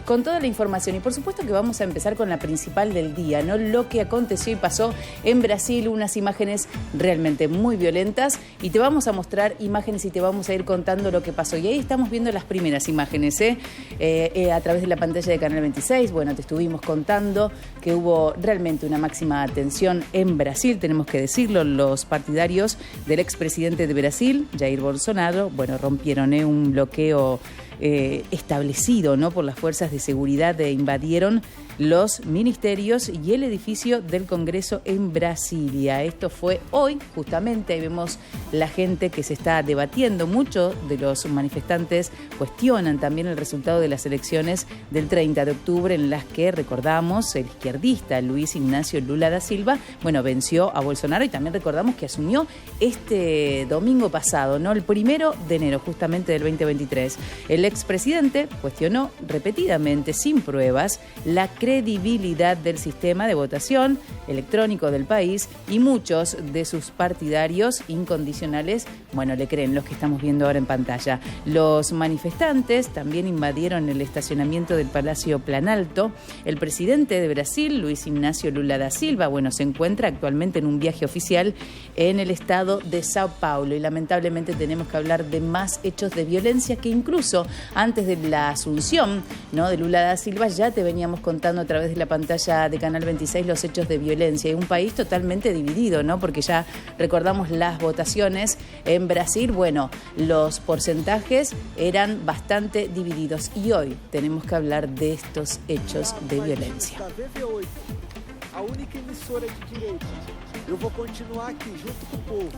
con toda la información. Y por supuesto que vamos a empezar con la principal del día, ¿no? Lo que aconteció y pasó en Brasil, unas imágenes realmente muy violentas. Y te vamos a mostrar imágenes y te vamos a ir contando lo que pasó. Y ahí estamos viendo las primeras imágenes, a través de la pantalla de Canal 26. Bueno, te estuvimos contando que hubo realmente una máxima tensión en Brasil, tenemos que decirlo. Los partidarios del expresidente de Brasil, Jair Bolsonaro, bueno, rompieron un bloqueo establecido, ¿no?, por las fuerzas de seguridad, invadieron los ministerios y el edificio del Congreso en Brasilia. Esto fue hoy, justamente. Ahí vemos la gente que se está debatiendo. Muchos de los manifestantes cuestionan también el resultado de las elecciones del 30 de octubre, en las que, recordamos, el izquierdista Luis Ignacio Lula da Silva, bueno, venció a Bolsonaro, y también recordamos que asumió este domingo pasado, ¿no?, el 1 de enero justamente del 2023. El expresidente cuestionó repetidamente, sin pruebas, la credibilidad del sistema de votación electrónico del país, y muchos de sus partidarios incondicionales, bueno, le creen, los que estamos viendo ahora en pantalla. Los manifestantes también invadieron el estacionamiento del Palacio Planalto. El presidente de Brasil, Luis Ignacio Lula da Silva, bueno, se encuentra actualmente en un viaje oficial en el estado de Sao Paulo, y lamentablemente tenemos que hablar de más hechos de violencia que incluso antes de la asunción, ¿no?, de Lula da Silva ya te veníamos contando a través de la pantalla de Canal 26 los hechos de violencia, y un país totalmente dividido, ¿no?, porque ya recordamos las votaciones en Brasil. Bueno, los porcentajes eran bastante divididos, y hoy tenemos que hablar de estos hechos de violencia.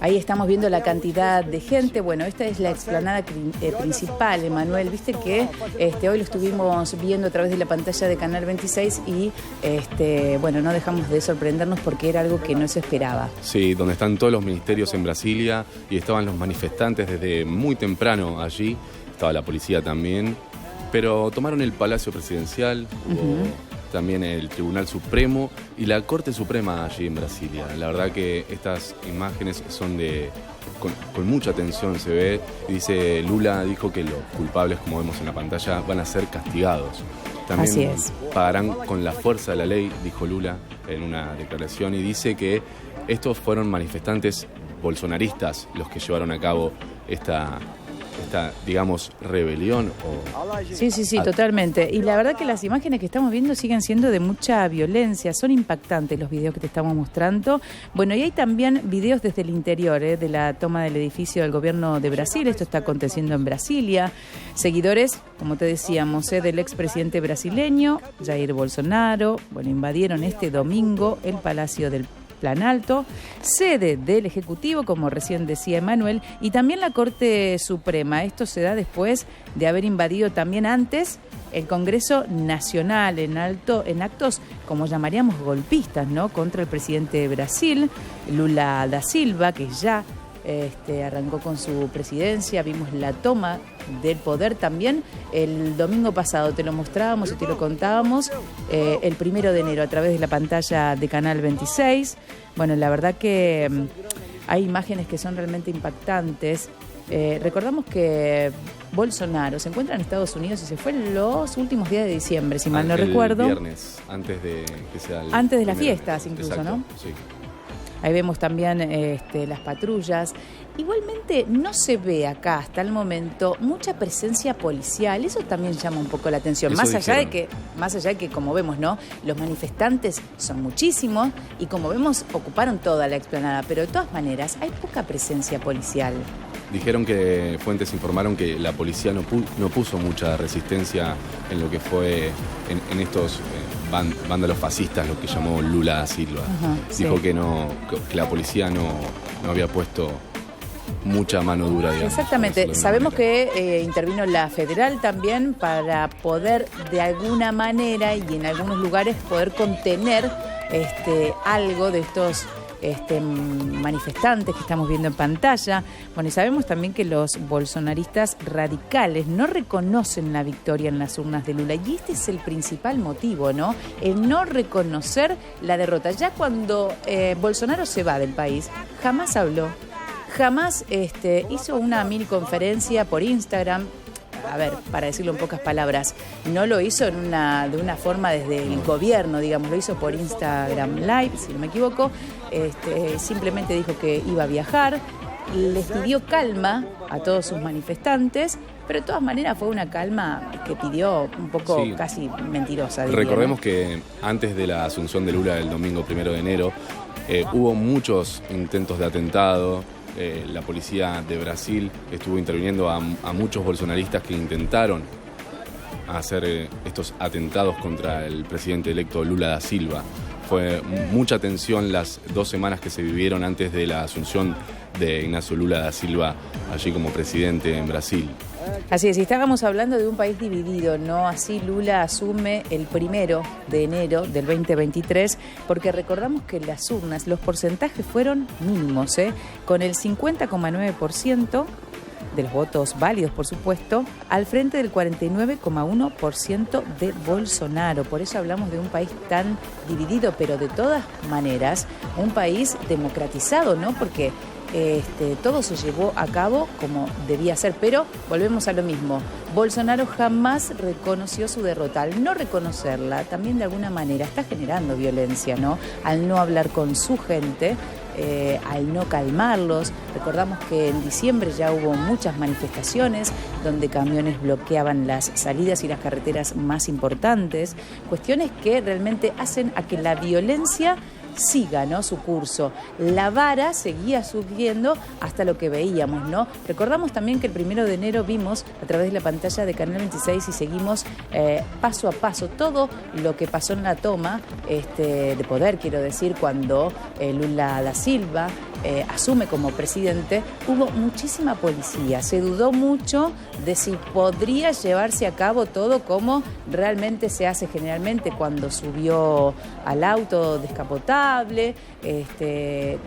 Ahí estamos viendo la cantidad de gente. Bueno, esta es la explanada principal, Emanuel. Viste que hoy lo estuvimos viendo a través de la pantalla de Canal 26 y bueno, no dejamos de sorprendernos porque era algo que no se esperaba. Sí, donde están todos los ministerios en Brasilia, y estaban los manifestantes desde muy temprano allí, estaba la policía también, pero tomaron el Palacio Presidencial, también el Tribunal Supremo y la Corte Suprema allí en Brasilia. La verdad que estas imágenes son con mucha tensión, se ve, y dice, Lula dijo que los culpables, como vemos en la pantalla, van a ser castigados. También pagarán con la fuerza de la ley, dijo Lula en una declaración, y dice que estos fueron manifestantes bolsonaristas los que llevaron a cabo esta digamos, rebelión. Sí, totalmente. Y la verdad que las imágenes que estamos viendo siguen siendo de mucha violencia. Son impactantes los videos que te estamos mostrando. Bueno, y hay también videos desde el interior, de la toma del edificio del gobierno de Brasil. Esto está aconteciendo en Brasilia. Seguidores, como te decíamos, del expresidente brasileño, Jair Bolsonaro, bueno, invadieron este domingo el Palacio del Planalto, sede del Ejecutivo, como recién decía Emanuel, y también la Corte Suprema. Esto se da después de haber invadido también antes el Congreso Nacional en actos, como llamaríamos, golpistas, ¿no?, contra el presidente de Brasil, Lula da Silva, que ya arrancó con su presidencia. Vimos la toma del poder también el domingo pasado, te lo mostrábamos y te lo contábamos, el 1 de enero a través de la pantalla de Canal 26. Bueno, la verdad que hay imágenes que son realmente impactantes. Recordamos que Bolsonaro se encuentra en Estados Unidos y se fue en los últimos días de diciembre, si mal no recuerdo. El viernes, antes de que sea antes de las fiestas incluso, exacto, ¿no? Sí. Ahí vemos también las patrullas. Igualmente no se ve acá hasta el momento mucha presencia policial. Eso también llama un poco la atención. Más allá de que, como vemos, ¿no?, los manifestantes son muchísimos y, como vemos, ocuparon toda la explanada. Pero de todas maneras hay poca presencia policial. Dijeron que fuentes informaron que la policía no puso mucha resistencia en lo que fue en estos vándalos fascistas, lo que llamó Lula da Silva. Dijo que la policía no había puesto mucha mano dura, digamos. Exactamente. Sabemos que intervino la federal también para poder, de alguna manera y en algunos lugares, poder contener algo de estos manifestantes que estamos viendo en pantalla. Bueno, y sabemos también que los bolsonaristas radicales no reconocen la victoria en las urnas de Lula, y este es el principal motivo, ¿no? El no reconocer la derrota. Ya cuando Bolsonaro se va del país, jamás habló, jamás hizo una mini conferencia por Instagram a ver, para decirlo en pocas palabras, no lo hizo de una forma desde el gobierno, digamos, lo hizo por Instagram Live, si no me equivoco. Simplemente dijo que iba a viajar, les pidió calma a todos sus manifestantes, pero de todas maneras fue una calma que pidió un poco casi mentirosa. Recordemos que antes de la asunción de Lula el domingo 1 de enero, hubo muchos intentos de atentado. La policía de Brasil estuvo interviniendo a muchos bolsonaristas que intentaron hacer estos atentados contra el presidente electo Lula da Silva. Fue mucha tensión las 2 semanas que se vivieron antes de la asunción de Ignacio Lula da Silva allí como presidente en Brasil. Así es, y estábamos hablando de un país dividido, ¿no? Así Lula asume el 1 de enero del 2023, porque recordamos que las urnas, los porcentajes fueron mínimos, con el 50,9% de los votos válidos, por supuesto, al frente del 49,1% de Bolsonaro. Por eso hablamos de un país tan dividido, pero de todas maneras, un país democratizado, ¿no? Porque todo se llevó a cabo como debía ser, pero volvemos a lo mismo. Bolsonaro jamás reconoció su derrota. Al no reconocerla, también de alguna manera está generando violencia, ¿no? Al no hablar con su gente, al no calmarlos. Recordamos que en diciembre ya hubo muchas manifestaciones donde camiones bloqueaban las salidas y las carreteras más importantes, cuestiones que realmente hacen a que la violencia siga, ¿no?, su curso. La vara seguía subiendo hasta lo que veíamos, ¿no? Recordamos también que el 1 de enero vimos a través de la pantalla de Canal 26 y seguimos paso a paso todo lo que pasó en la toma de poder, quiero decir, cuando Lula da Silva asume como presidente. Hubo muchísima policía, se dudó mucho de si podría llevarse a cabo todo como realmente se hace generalmente cuando subió al auto descapotable.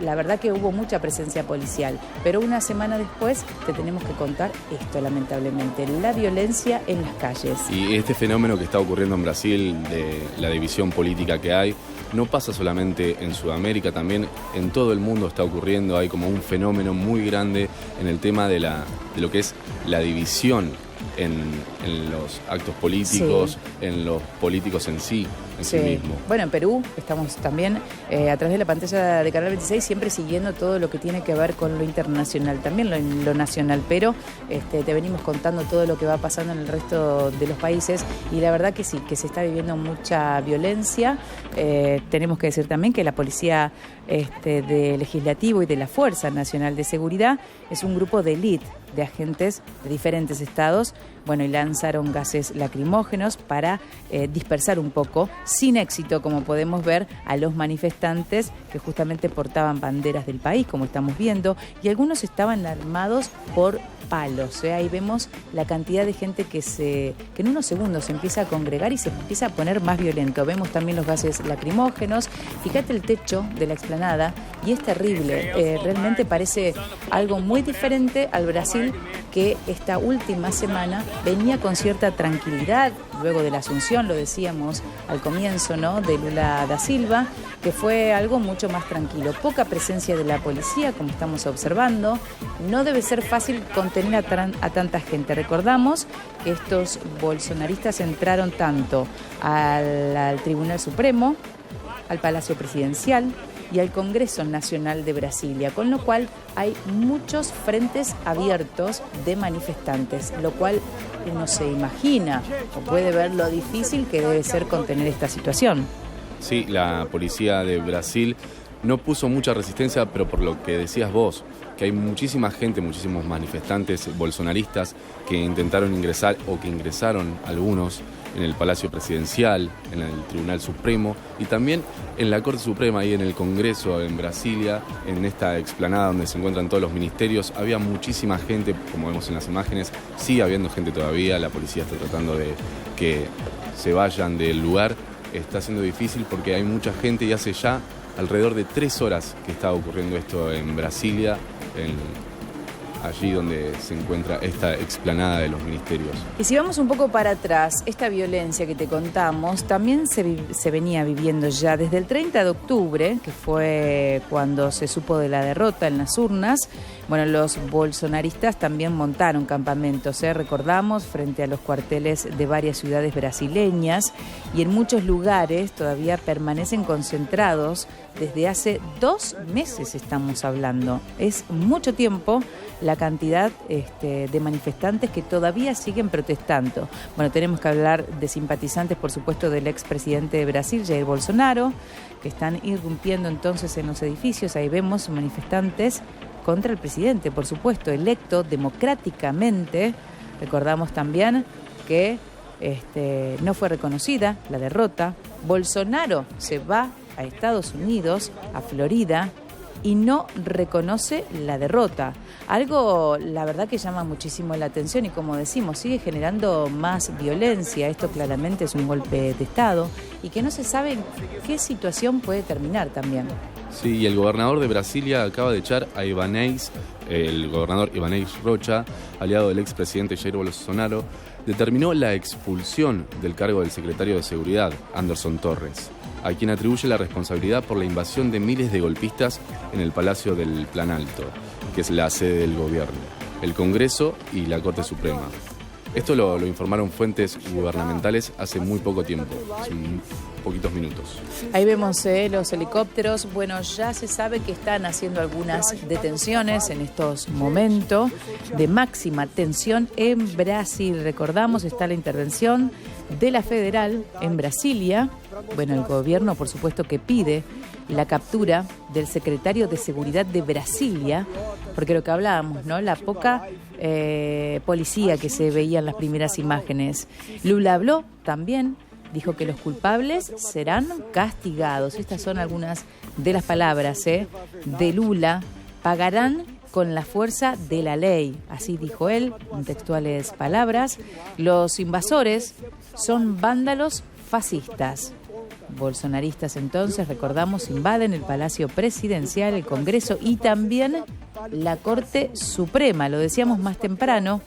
La verdad que hubo mucha presencia policial, pero una semana después te tenemos que contar esto, lamentablemente, la violencia en las calles. Y este fenómeno que está ocurriendo en Brasil, de la división política que hay, no pasa solamente en Sudamérica, también en todo el mundo está ocurriendo. Hay como un fenómeno muy grande en el tema de lo que es la división en los actos políticos, en los políticos en sí mismo. Bueno, en Perú estamos también a través de la pantalla de Canal 26 siempre siguiendo todo lo que tiene que ver con lo internacional, también lo nacional, pero te venimos contando todo lo que va pasando en el resto de los países y la verdad que sí, que se está viviendo mucha violencia. Tenemos que decir también que la Policía de Legislativo y de la Fuerza Nacional de Seguridad es un grupo de élite de agentes de diferentes estados, bueno, y lanzaron gases lacrimógenos para dispersar un poco, sin éxito, como podemos ver, a los manifestantes que justamente portaban banderas del país, como estamos viendo, y algunos estaban armados por palos. Ahí vemos la cantidad de gente que en unos segundos se empieza a congregar y se empieza a poner más violento. Vemos también los gases lacrimógenos. Fíjate el techo de la explanada y es terrible. Realmente parece algo muy diferente al Brasil que esta última semana venía con cierta tranquilidad, luego de la asunción, lo decíamos al comienzo, ¿no?, de Lula da Silva, que fue algo mucho más tranquilo. Poca presencia de la policía, como estamos observando. No debe ser fácil contener a tanta gente. Recordamos que estos bolsonaristas entraron tanto al Tribunal Supremo, al Palacio Presidencial y al Congreso Nacional de Brasilia, con lo cual hay muchos frentes abiertos de manifestantes, lo cual uno se imagina o puede ver lo difícil que debe ser contener esta situación. Sí, la policía de Brasil no puso mucha resistencia, pero por lo que decías vos, que hay muchísima gente, muchísimos manifestantes bolsonaristas que intentaron ingresar o que ingresaron algunos en el Palacio Presidencial, en el Tribunal Supremo y también en la Corte Suprema y en el Congreso en Brasilia, en esta explanada donde se encuentran todos los ministerios. Había muchísima gente, como vemos en las imágenes, sigue habiendo gente todavía, la policía está tratando de que se vayan del lugar. Está siendo difícil porque hay mucha gente y hace ya alrededor de 3 horas que está ocurriendo esto en Brasilia, allí donde se encuentra esta explanada de los ministerios. Y si vamos un poco para atrás, esta violencia que te contamos también se venía viviendo ya desde el 30 de octubre, que fue cuando se supo de la derrota en las urnas. Bueno, los bolsonaristas también montaron campamentos, recordamos, frente a los cuarteles de varias ciudades brasileñas, y en muchos lugares todavía permanecen concentrados desde hace 2 meses, estamos hablando. Es mucho tiempo la cantidad de manifestantes que todavía siguen protestando. Bueno, tenemos que hablar de simpatizantes, por supuesto, del expresidente de Brasil, Jair Bolsonaro, que están irrumpiendo entonces en los edificios. Ahí vemos manifestantes contra el presidente, por supuesto, electo democráticamente. Recordamos también que no fue reconocida la derrota. Bolsonaro se va a Estados Unidos, a Florida, y no reconoce la derrota. Algo, la verdad, que llama muchísimo la atención y, como decimos, sigue generando más violencia. Esto claramente es un golpe de Estado y que no se sabe en qué situación puede terminar también. Sí, y el gobernador de Brasilia acaba de echar a el gobernador Ibanez Rocha, aliado del expresidente Jair Bolsonaro, determinó la expulsión del cargo del secretario de Seguridad, Anderson Torres, a quien atribuye la responsabilidad por la invasión de miles de golpistas en el Palacio del Planalto, que es la sede del gobierno, el Congreso y la Corte Suprema. Esto lo informaron fuentes gubernamentales hace muy poco tiempo, hace poquitos minutos. Ahí vemos los helicópteros. Bueno, ya se sabe que están haciendo algunas detenciones en estos momentos de máxima tensión en Brasil. Recordamos, está la intervención de la Federal en Brasilia. Bueno, el gobierno, por supuesto, que pide la captura del secretario de Seguridad de Brasilia, porque lo que hablábamos, ¿no? La poca policía que se veía en las primeras imágenes. Lula habló también, dijo que los culpables serán castigados. Estas son algunas de las palabras de Lula. Pagarán con la fuerza de la ley, así dijo él, en textuales palabras. Los invasores son vándalos fascistas. Bolsonaristas, entonces, recordamos, invaden el Palacio Presidencial, el Congreso y también la Corte Suprema. Lo decíamos más temprano,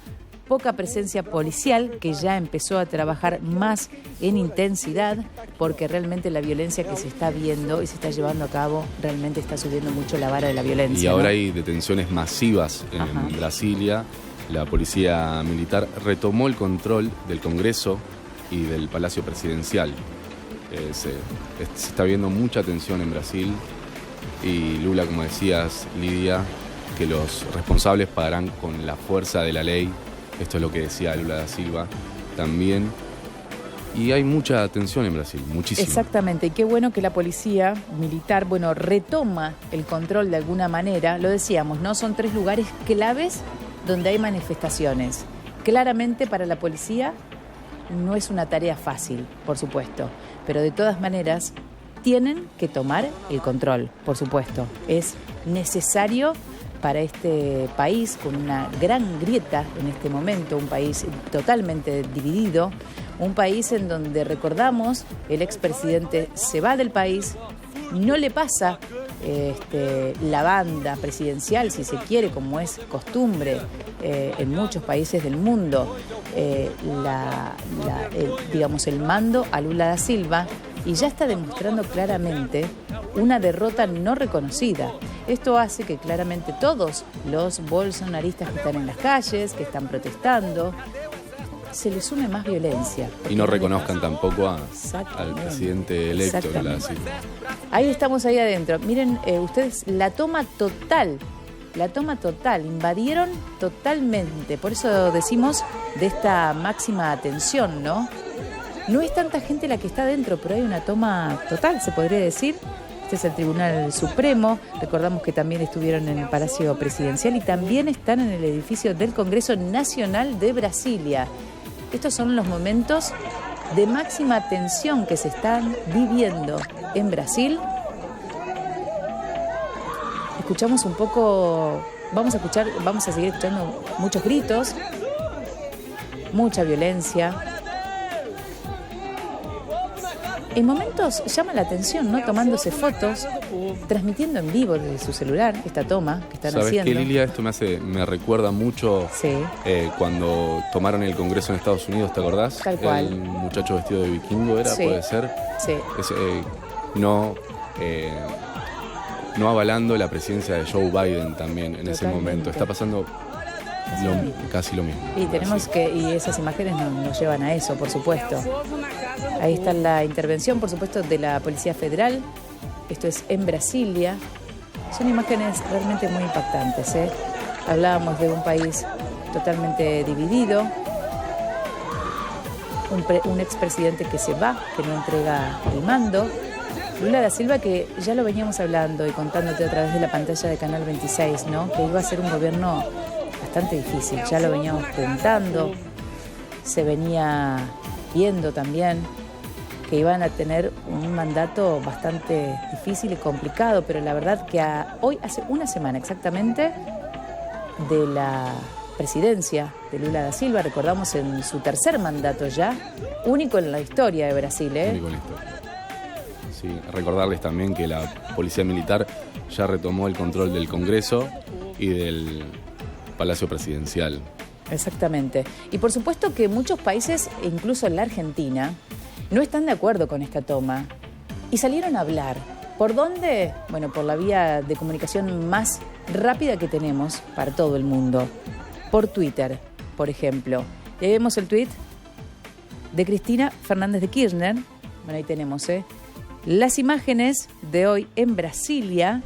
poca presencia policial, que ya empezó a trabajar más en intensidad, porque realmente la violencia que se está viendo y se está llevando a cabo realmente está subiendo mucho la vara de la violencia. Y ahora, ¿no?, hay hay detenciones masivas en Brasilia. La policía militar retomó el control del Congreso y del Palacio Presidencial. Se está viendo mucha tensión en Brasil y Lula, como decías, Lidia, que los responsables pagarán con la fuerza de la ley. Esto es lo que decía Lula da Silva también. Y hay mucha tensión en Brasil, muchísimo. Exactamente, y qué bueno que la policía militar, retoma el control de alguna manera. Lo decíamos, ¿no? Son 3 lugares claves donde hay manifestaciones. Claramente para la policía no es una tarea fácil, por supuesto, pero de todas maneras tienen que tomar el control, por supuesto. Es necesario para este país con una gran grieta en este momento, un país totalmente dividido, un país en donde, recordamos, el expresidente se va del país, no le pasa la banda presidencial, si se quiere, como es costumbre en muchos países del mundo, el mando a Lula da Silva, y ya está demostrando claramente una derrota no reconocida. Esto hace que claramente todos los bolsonaristas que están en las calles, que están protestando, se les sume más violencia. Y no reconozcan tampoco al presidente electo, Lula da Silva. Ahí estamos, ahí adentro. Miren ustedes, la toma total, invadieron totalmente. Por eso decimos de esta máxima atención, ¿no? No es tanta gente la que está adentro, pero hay una toma total, se podría decir. Este es el Tribunal Supremo. Recordamos que también estuvieron en el Palacio Presidencial y también están en el edificio del Congreso Nacional de Brasilia. Estos son los momentos de máxima tensión que se están viviendo en Brasil. Escuchamos un poco, vamos a seguir escuchando muchos gritos, mucha violencia. en momentos llama la atención, ¿no? Tomándose fotos, transmitiendo en vivo desde su celular esta toma que están haciendo. ¿Sabes qué, Lilia? Esto me recuerda mucho cuando tomaron el Congreso en Estados Unidos, ¿te acordás? Tal cual. El muchacho vestido de vikingo era, puede ser. Sí. No avalando la presidencia de Joe Biden también en ese momento. Está pasando casi lo mismo. Y esas imágenes nos llevan a eso, por supuesto. Ahí está la intervención, por supuesto, de la Policía Federal. Esto es en Brasilia. Son imágenes realmente muy impactantes, ¿eh? Hablábamos de un país totalmente dividido. Un expresidente que se va, que no entrega el mando. Lula da Silva, que ya lo veníamos hablando y contándote a través de la pantalla de Canal 26, ¿no? Que iba a ser un gobierno bastante difícil. Ya lo veníamos preguntando. Se venía viendo también que iban a tener un mandato bastante difícil y complicado, pero la verdad que hoy, hace una semana exactamente, de la presidencia de Lula da Silva, recordamos en su tercer mandato ya, único en la historia de Brasil, ¿eh? Único en la historia. Sí, recordarles también que la Policía Militar ya retomó el control del Congreso y del Palacio Presidencial. Exactamente. Y por supuesto que muchos países, incluso en la Argentina, no están de acuerdo con esta toma y salieron a hablar. ¿Por dónde? Bueno, por la vía de comunicación más rápida que tenemos para todo el mundo. Por Twitter, por ejemplo. Y ahí vemos el tuit de Cristina Fernández de Kirchner. Bueno, ahí tenemos, Las imágenes de hoy en Brasilia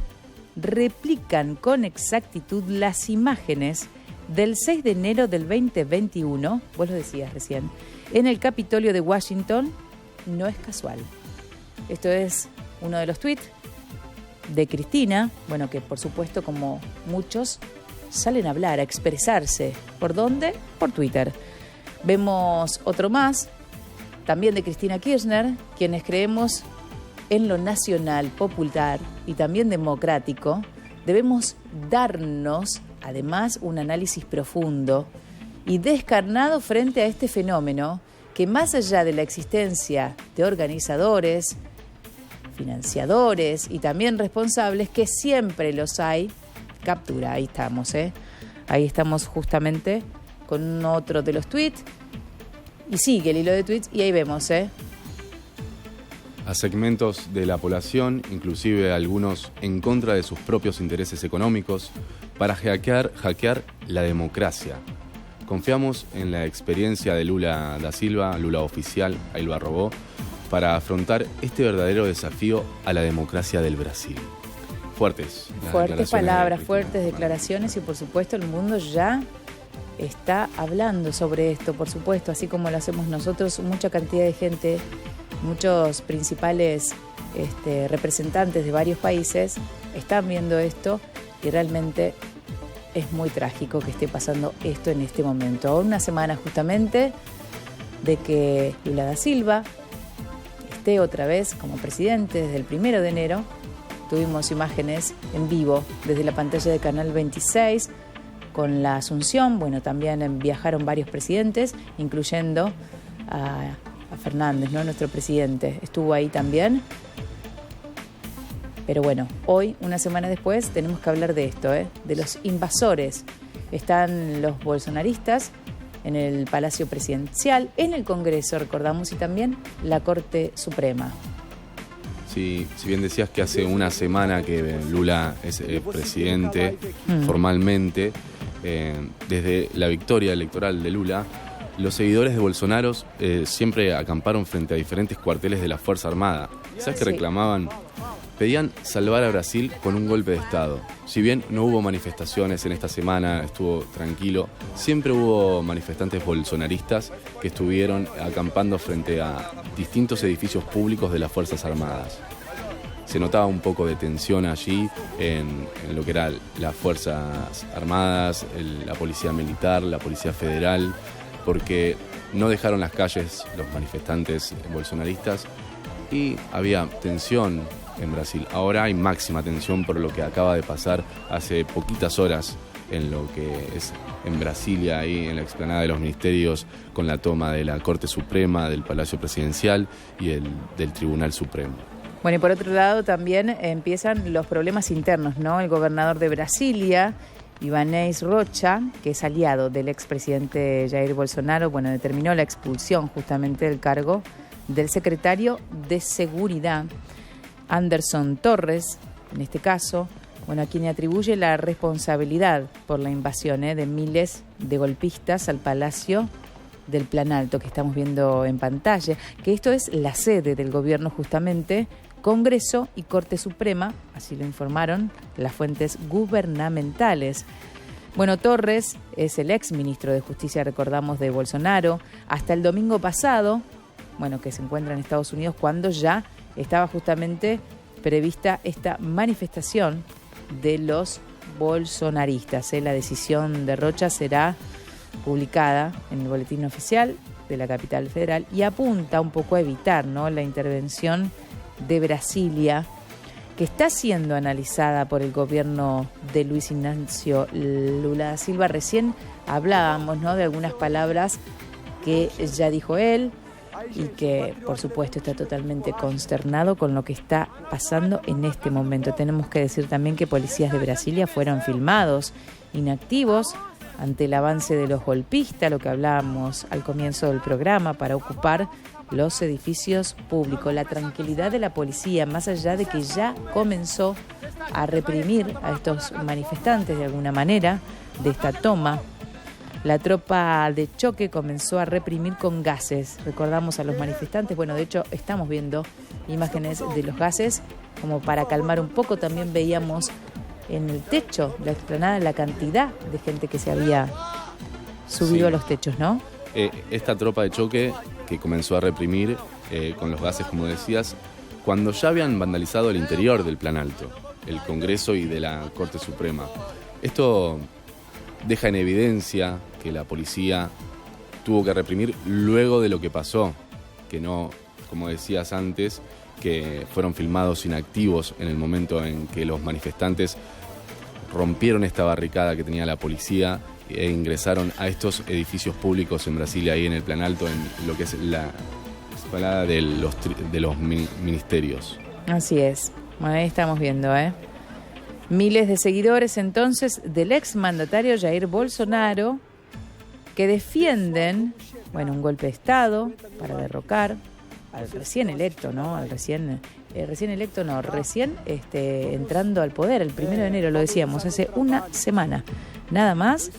replican con exactitud las imágenes del 6 de enero del 2021, vos lo decías recién, en el Capitolio de Washington. No es casual. Esto es uno de los tweets de Cristina, bueno, que por supuesto, como muchos, salen a hablar, a expresarse. ¿Por dónde? Por Twitter. Vemos otro más, también de Cristina Kirchner, quienes creemos en lo nacional, popular y también democrático, debemos darnos, además, un análisis profundo y descarnado frente a este fenómeno que, más allá de la existencia de organizadores, financiadores y también responsables, que siempre los hay, captura. Ahí estamos, Ahí estamos justamente con otro de los tweets. Y sigue el hilo de tweets y ahí vemos, A segmentos de la población, inclusive algunos en contra de sus propios intereses económicos, para hackear la democracia. Confiamos en la experiencia de Lula da Silva, Lula oficial, ahí lo arrobó, para afrontar este verdadero desafío a la democracia del Brasil. Fuertes palabras, fuertes declaraciones y por supuesto el mundo ya está hablando sobre esto, por supuesto, así como lo hacemos nosotros, mucha cantidad de gente, muchos principales representantes de varios países están viendo esto y realmente es muy trágico que esté pasando esto en este momento. A una semana justamente de que Lula da Silva esté otra vez como presidente desde el 1 de enero. Tuvimos imágenes en vivo desde la pantalla de Canal 26 con la Asunción. Bueno, también viajaron varios presidentes, incluyendo a Fernández, ¿no? Nuestro presidente estuvo ahí también. Pero bueno, hoy, una semana después, tenemos que hablar de esto, de los invasores. Están los bolsonaristas en el Palacio Presidencial, en el Congreso, recordamos, y también la Corte Suprema. Sí, si bien decías que hace una semana que Lula es presidente formalmente, desde la victoria electoral de Lula, los seguidores de Bolsonaro siempre acamparon frente a diferentes cuarteles de la Fuerza Armada. ¿Sabes qué reclamaban? Pedían salvar a Brasil con un golpe de Estado. Si bien no hubo manifestaciones en esta semana, estuvo tranquilo, siempre hubo manifestantes bolsonaristas que estuvieron acampando frente a distintos edificios públicos de las Fuerzas Armadas. Se notaba un poco de tensión allí en lo que eran las Fuerzas Armadas, la Policía Militar, la Policía Federal, porque no dejaron las calles los manifestantes bolsonaristas y había tensión en Brasil. Ahora hay máxima tensión por lo que acaba de pasar hace poquitas horas en lo que es en Brasilia, ahí en la explanada de los ministerios, con la toma de la Corte Suprema, del Palacio Presidencial y del Tribunal Supremo. Bueno, y por otro lado también empiezan los problemas internos, ¿no? El gobernador de Brasilia, Ibanez Rocha, que es aliado del expresidente Jair Bolsonaro, bueno, determinó la expulsión justamente del cargo del secretario de Seguridad, Anderson Torres, en este caso, bueno, a quien atribuye la responsabilidad por la invasión de miles de golpistas al Palacio del Planalto, que estamos viendo en pantalla, que esto es la sede del gobierno justamente, Congreso y Corte Suprema, así lo informaron las fuentes gubernamentales. Bueno, Torres es el ex ministro de Justicia, recordamos, de Bolsonaro, hasta el domingo pasado, bueno, que se encuentra en Estados Unidos, cuando ya estaba justamente prevista esta manifestación de los bolsonaristas. La decisión de Rocha será publicada en el boletín oficial de la capital federal y apunta un poco a evitar, ¿no?, la intervención de Brasilia, que está siendo analizada por el gobierno de Luis Ignacio Lula da Silva. Recién hablábamos, ¿no?, de algunas palabras que ya dijo él y que, por supuesto, está totalmente consternado con lo que está pasando en este momento. Tenemos que decir también que policías de Brasilia fueron filmados inactivos ante el avance de los golpistas, lo que hablábamos al comienzo del programa, para ocupar los edificios públicos. La tranquilidad de la policía, más allá de que ya comenzó a reprimir a estos manifestantes de alguna manera de esta toma. La tropa de choque comenzó a reprimir con gases. Recordamos a los manifestantes. Bueno, de hecho, estamos viendo imágenes de los gases como para calmar un poco. También veíamos en el techo, la explanada, la cantidad de gente que se había subido a los techos, ¿no? Esta tropa de choque que comenzó a reprimir con los gases, como decías, cuando ya habían vandalizado el interior del Planalto, el Congreso y de la Corte Suprema. Esto deja en evidencia que la policía tuvo que reprimir luego de lo que pasó, que no, como decías antes, que fueron filmados inactivos en el momento en que los manifestantes rompieron esta barricada que tenía la policía e ingresaron a estos edificios públicos en Brasilia, ahí en el Planalto, en lo que es la esplanada de los ministerios. Así es. Bueno, ahí estamos viendo, miles de seguidores entonces del exmandatario Jair Bolsonaro, que defienden, bueno, un golpe de Estado para derrocar al recién electo, ¿no? Recién entrando al poder, el 1 de enero, lo decíamos, hace una semana. Nada más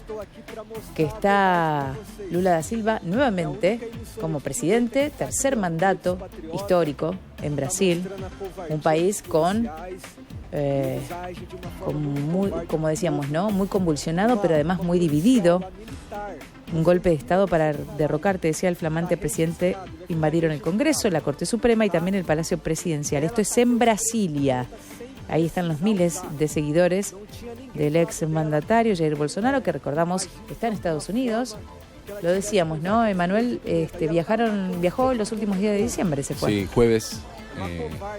que está Lula da Silva nuevamente como presidente, tercer mandato histórico en Brasil, un país con muy, como decíamos, ¿no?, muy convulsionado, pero además muy dividido. Un golpe de Estado para derrocar, te decía, el flamante presidente. Invadieron el Congreso, la Corte Suprema y también el Palacio Presidencial. Esto es en Brasilia. Ahí están los miles de seguidores del ex mandatario Jair Bolsonaro, que recordamos está en Estados Unidos. Lo decíamos, ¿no? Emanuel viajó los últimos días de diciembre, se fue. Sí, jueves,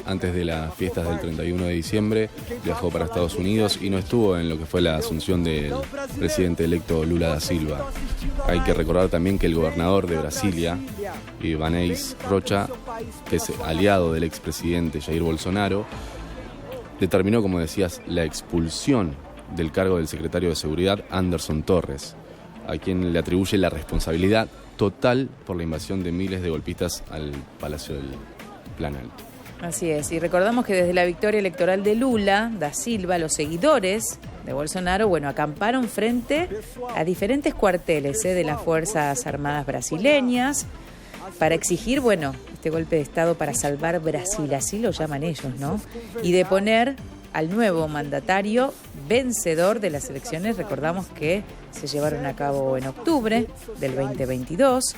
antes de las fiestas del 31 de diciembre, viajó para Estados Unidos y no estuvo en lo que fue la asunción del presidente electo Lula da Silva. Hay que recordar también que el gobernador de Brasilia, Ibanez Rocha, que es aliado del expresidente Jair Bolsonaro, determinó, como decías, la expulsión del cargo del secretario de Seguridad, Anderson Torres, a quien le atribuye la responsabilidad total por la invasión de miles de golpistas al Palacio del Planalto. Así es, y recordamos que desde la victoria electoral de Lula da Silva, los seguidores de Bolsonaro, bueno, acamparon frente a diferentes cuarteles de las Fuerzas Armadas brasileñas para exigir, bueno, este golpe de Estado para salvar Brasil, así lo llaman ellos, ¿no? Y de poner al nuevo mandatario vencedor de las elecciones, recordamos que se llevaron a cabo en octubre del 2022.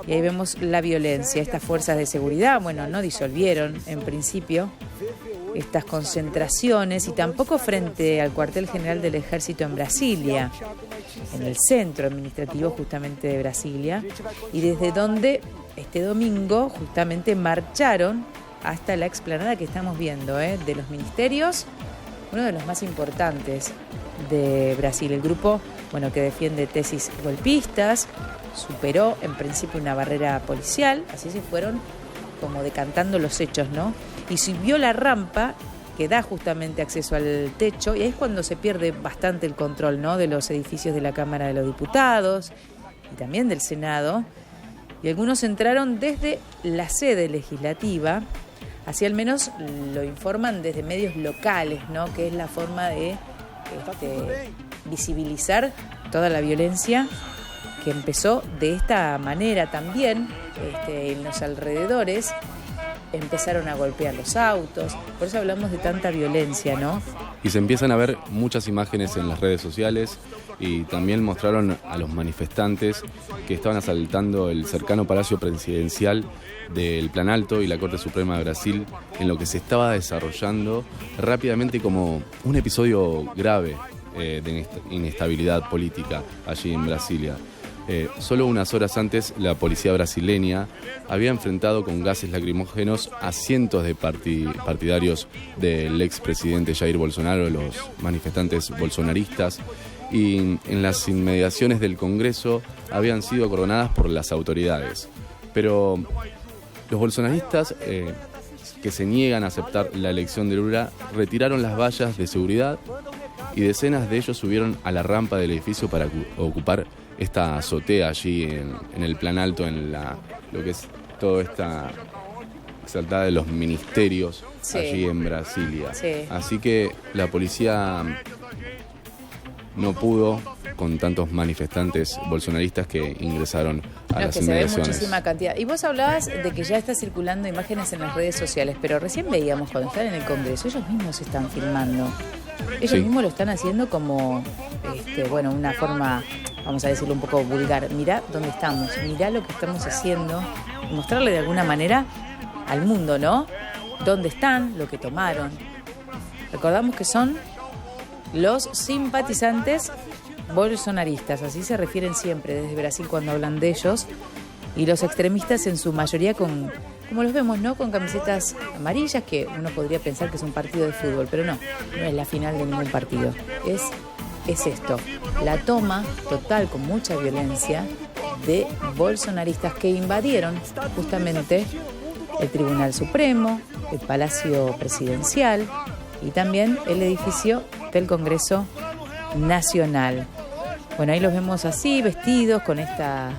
Y ahí vemos la violencia. Estas fuerzas de seguridad, bueno, no disolvieron en principio estas concentraciones y tampoco frente al cuartel general del Ejército en Brasilia, en el centro administrativo justamente de Brasilia, y desde donde este domingo justamente marcharon hasta la explanada que estamos viendo, de los ministerios, uno de los más importantes de Brasil. El grupo, bueno, que defiende tesis golpistas, superó en principio una barrera policial, así se fueron como decantando los hechos, ¿no? Y subió la rampa que da justamente acceso al techo, y ahí es cuando se pierde bastante el control, ¿no?, de los edificios de la Cámara de los Diputados y también del Senado. Y algunos entraron desde la sede legislativa, así al menos lo informan desde medios locales, ¿no?, que es la forma de visibilizar toda la violencia que empezó de esta manera. También en los alrededores empezaron a golpear los autos, por eso hablamos de tanta violencia, ¿no? Y se empiezan a ver muchas imágenes en las redes sociales y también mostraron a los manifestantes que estaban asaltando el cercano Palacio Presidencial del Planalto y la Corte Suprema de Brasil, en lo que se estaba desarrollando rápidamente como un episodio grave de inestabilidad política allí en Brasilia. Solo unas horas antes, la policía brasileña había enfrentado con gases lacrimógenos a cientos de partidarios del expresidente Jair Bolsonaro, los manifestantes bolsonaristas, y en las inmediaciones del Congreso habían sido acordonadas por las autoridades. Pero los bolsonaristas, que se niegan a aceptar la elección de Lula, retiraron las vallas de seguridad y decenas de ellos subieron a la rampa del edificio para ocupar esta azotea allí en el Planalto, en lo que es toda esta exaltada de los ministerios, sí, allí en Brasilia. Sí. Así que la policía no pudo con tantos manifestantes bolsonaristas que ingresaron a las inmediaciones. Se ve muchísima cantidad. Y vos hablabas de que ya está circulando imágenes en las redes sociales, pero recién veíamos cuando están en el Congreso, ellos mismos se están filmando. Ellos mismos lo están haciendo como, una forma, vamos a decirlo un poco vulgar. Mirá dónde estamos, mirá lo que estamos haciendo, y mostrarle de alguna manera al mundo, ¿no?, dónde están, lo que tomaron. Recordamos que son los simpatizantes bolsonaristas, así se refieren siempre desde Brasil cuando hablan de ellos, y los extremistas en su mayoría como los vemos, ¿no?, con camisetas amarillas, que uno podría pensar que es un partido de fútbol, pero no es la final de ningún partido. Es esto, la toma total con mucha violencia de bolsonaristas que invadieron justamente el Tribunal Supremo, el Palacio Presidencial y también el edificio del Congreso Nacional. Bueno, ahí los vemos así, vestidos con estas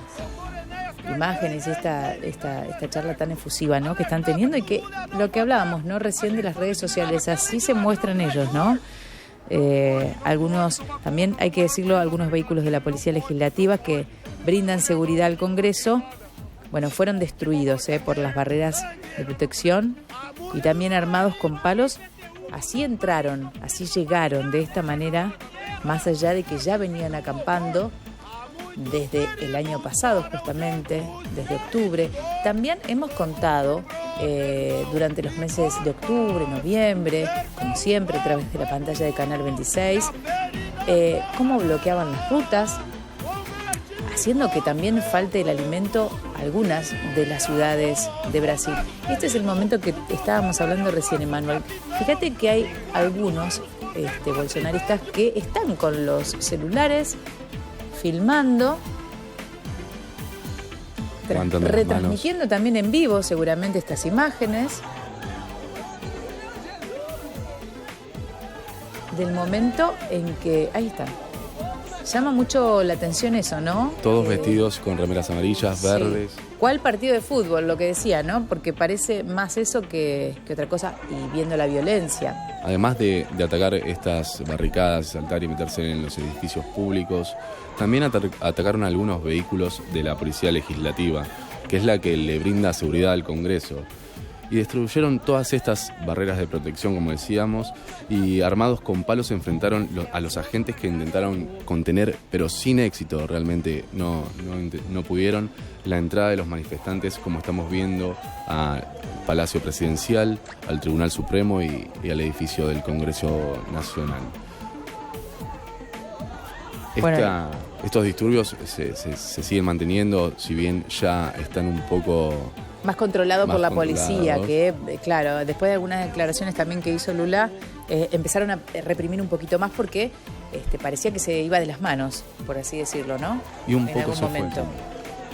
imágenes, esta charla tan efusiva, ¿no?, que están teniendo, y que lo que hablábamos, ¿no?, recién de las redes sociales, así se muestran ellos, ¿no? Algunos, también hay que decirlo, algunos vehículos de la Policía Legislativa que brindan seguridad al Congreso, bueno, fueron destruidos por las barreras de protección y también armados con palos. Así entraron, así llegaron de esta manera, más allá de que ya venían acampando desde el año pasado, justamente, desde octubre. También hemos contado durante los meses de octubre, noviembre, como siempre, a través de la pantalla de Canal 26, cómo bloqueaban las rutas, haciendo que también falte el alimento a algunas de las ciudades de Brasil. Este es el momento que estábamos hablando recién, Emanuel. Fíjate que hay algunos bolsonaristas que están con los celulares filmando, retransmitiendo también en vivo seguramente estas imágenes del momento en que, ahí está, llama mucho la atención eso, ¿no? Todos vestidos con remeras amarillas, sí, verdes. ¿Cuál partido de fútbol? Lo que decía, ¿no? Porque parece más eso que otra cosa, y viendo la violencia. Además de atacar estas barricadas, saltar y meterse en los edificios públicos, también atacaron algunos vehículos de la Policía Legislativa, que es la que le brinda seguridad al Congreso. Y destruyeron todas estas barreras de protección, como decíamos, y armados con palos se enfrentaron a los agentes que intentaron contener, pero sin éxito, realmente no pudieron, la entrada de los manifestantes, como estamos viendo, al Palacio Presidencial, al Tribunal Supremo y al edificio del Congreso Nacional. Estos disturbios se siguen manteniendo, si bien ya están un poco más controlado por la policía, que claro, después de algunas declaraciones también que hizo Lula, empezaron a reprimir un poquito más porque parecía que se iba de las manos, por así decirlo, ¿no? Y un en poco algún se fue. momento.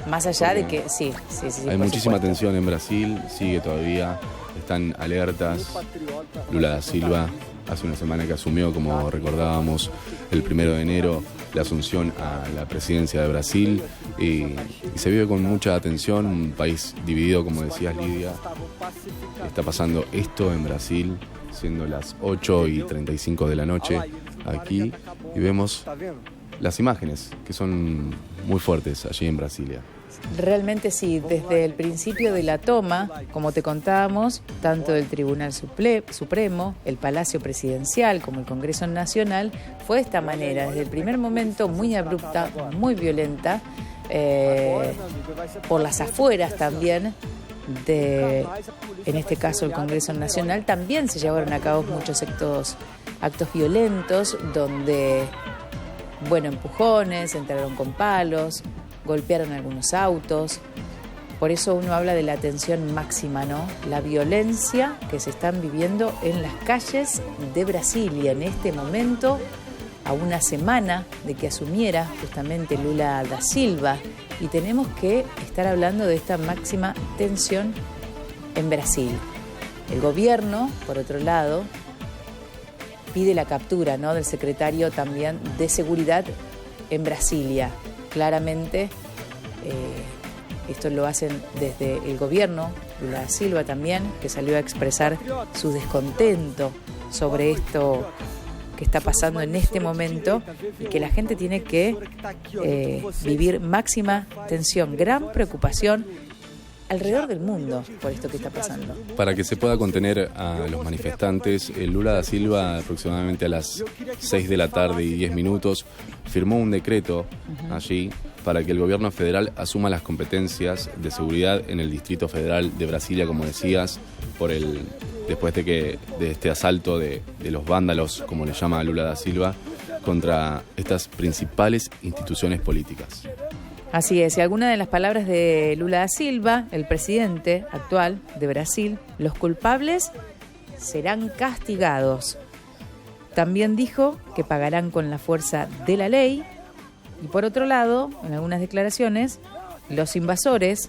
Más allá Porque de que sí, hay por muchísima supuesto. tensión en Brasil, sigue todavía, están alertas. Lula da Silva hace una semana que asumió, como recordábamos, el 1 de enero, la asunción a la presidencia de Brasil y se vive con mucha atención, un país dividido, como decías, Lidia. Está pasando esto en Brasil, siendo las 8:35 de la noche aquí, y vemos las imágenes que son muy fuertes allí en Brasilia. Realmente sí, desde el principio de la toma, como te contábamos, tanto del Tribunal Supremo, el Palacio Presidencial como el Congreso Nacional, fue de esta manera, desde el primer momento muy abrupta, muy violenta, por las afueras también, en este caso el Congreso Nacional, también se llevaron a cabo muchos actos violentos donde, empujones, entraron con palos, golpearon algunos autos. Por eso uno habla de la tensión máxima, ¿no? La violencia que se están viviendo en las calles de Brasilia en este momento, a una semana de que asumiera justamente Lula da Silva. Y tenemos que estar hablando de esta máxima tensión en Brasil. El gobierno, por otro lado, pide la captura, ¿no?, del secretario también de Seguridad en Brasilia. Claramente, esto lo hacen desde el gobierno, Lula da Silva también, que salió a expresar su descontento sobre esto que está pasando en este momento y que la gente tiene que vivir máxima tensión, gran preocupación alrededor del mundo por esto que está pasando. Para que se pueda contener a los manifestantes, Lula da Silva aproximadamente a las 6 de la tarde y 10 minutos firmó un decreto allí para que el gobierno federal asuma las competencias de seguridad en el Distrito Federal de Brasilia, como decías, después de este asalto de los vándalos, como le llama Lula da Silva, contra estas principales instituciones políticas. Así es, y algunas de las palabras de Lula da Silva, el presidente actual de Brasil: los culpables serán castigados. También dijo que pagarán con la fuerza de la ley. Y por otro lado, en algunas declaraciones, los invasores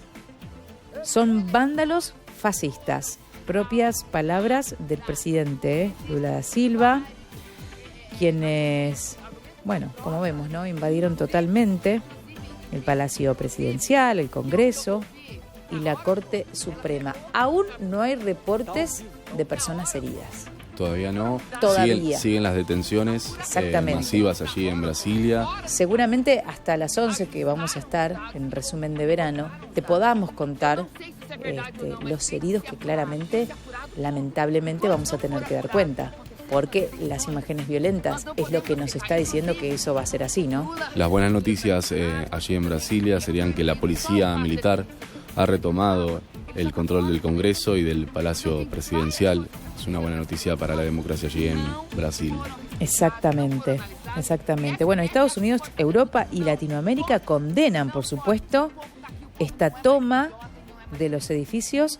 son vándalos fascistas. Propias palabras del presidente Lula da Silva, quienes, como vemos, ¿no?, invadieron totalmente el Palacio Presidencial, el Congreso y la Corte Suprema. Aún no hay reportes de personas heridas. Todavía no. Todavía. Siguen las detenciones masivas allí en Brasilia. Seguramente hasta las 11 que vamos a estar en resumen de verano, te podamos contar los heridos que claramente, lamentablemente, vamos a tener que dar cuenta. Porque las imágenes violentas es lo que nos está diciendo que eso va a ser así, ¿no? Las buenas noticias allí en Brasilia serían que la policía militar ha retomado el control del Congreso y del Palacio Presidencial. Es una buena noticia para la democracia allí en Brasil. Exactamente. Bueno, Estados Unidos, Europa y Latinoamérica condenan, por supuesto, esta toma de los edificios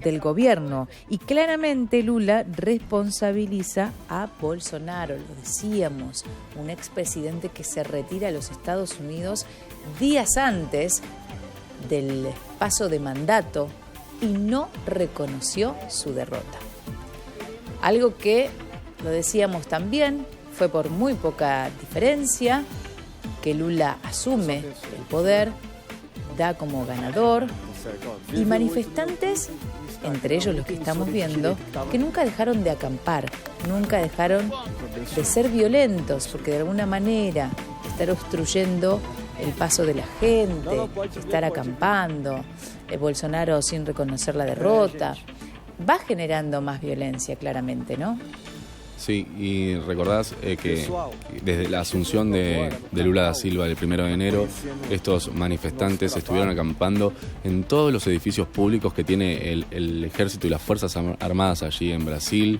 del gobierno. Y claramente Lula responsabiliza a Bolsonaro, lo decíamos, un expresidente que se retira a los Estados Unidos días antes del paso de mandato y no reconoció su derrota. Algo que, lo decíamos también, fue por muy poca diferencia que Lula asume el poder, da como ganador, y manifestantes, entre ellos los que estamos viendo, que nunca dejaron de acampar, nunca dejaron de ser violentos, porque de alguna manera estar obstruyendo el paso de la gente, estar acampando, Bolsonaro sin reconocer la derrota, va generando más violencia claramente, ¿no? Sí, y recordás que desde la asunción de Lula da Silva el 1 de enero, estos manifestantes estuvieron acampando en todos los edificios públicos que tiene el ejército y las fuerzas armadas allí en Brasil.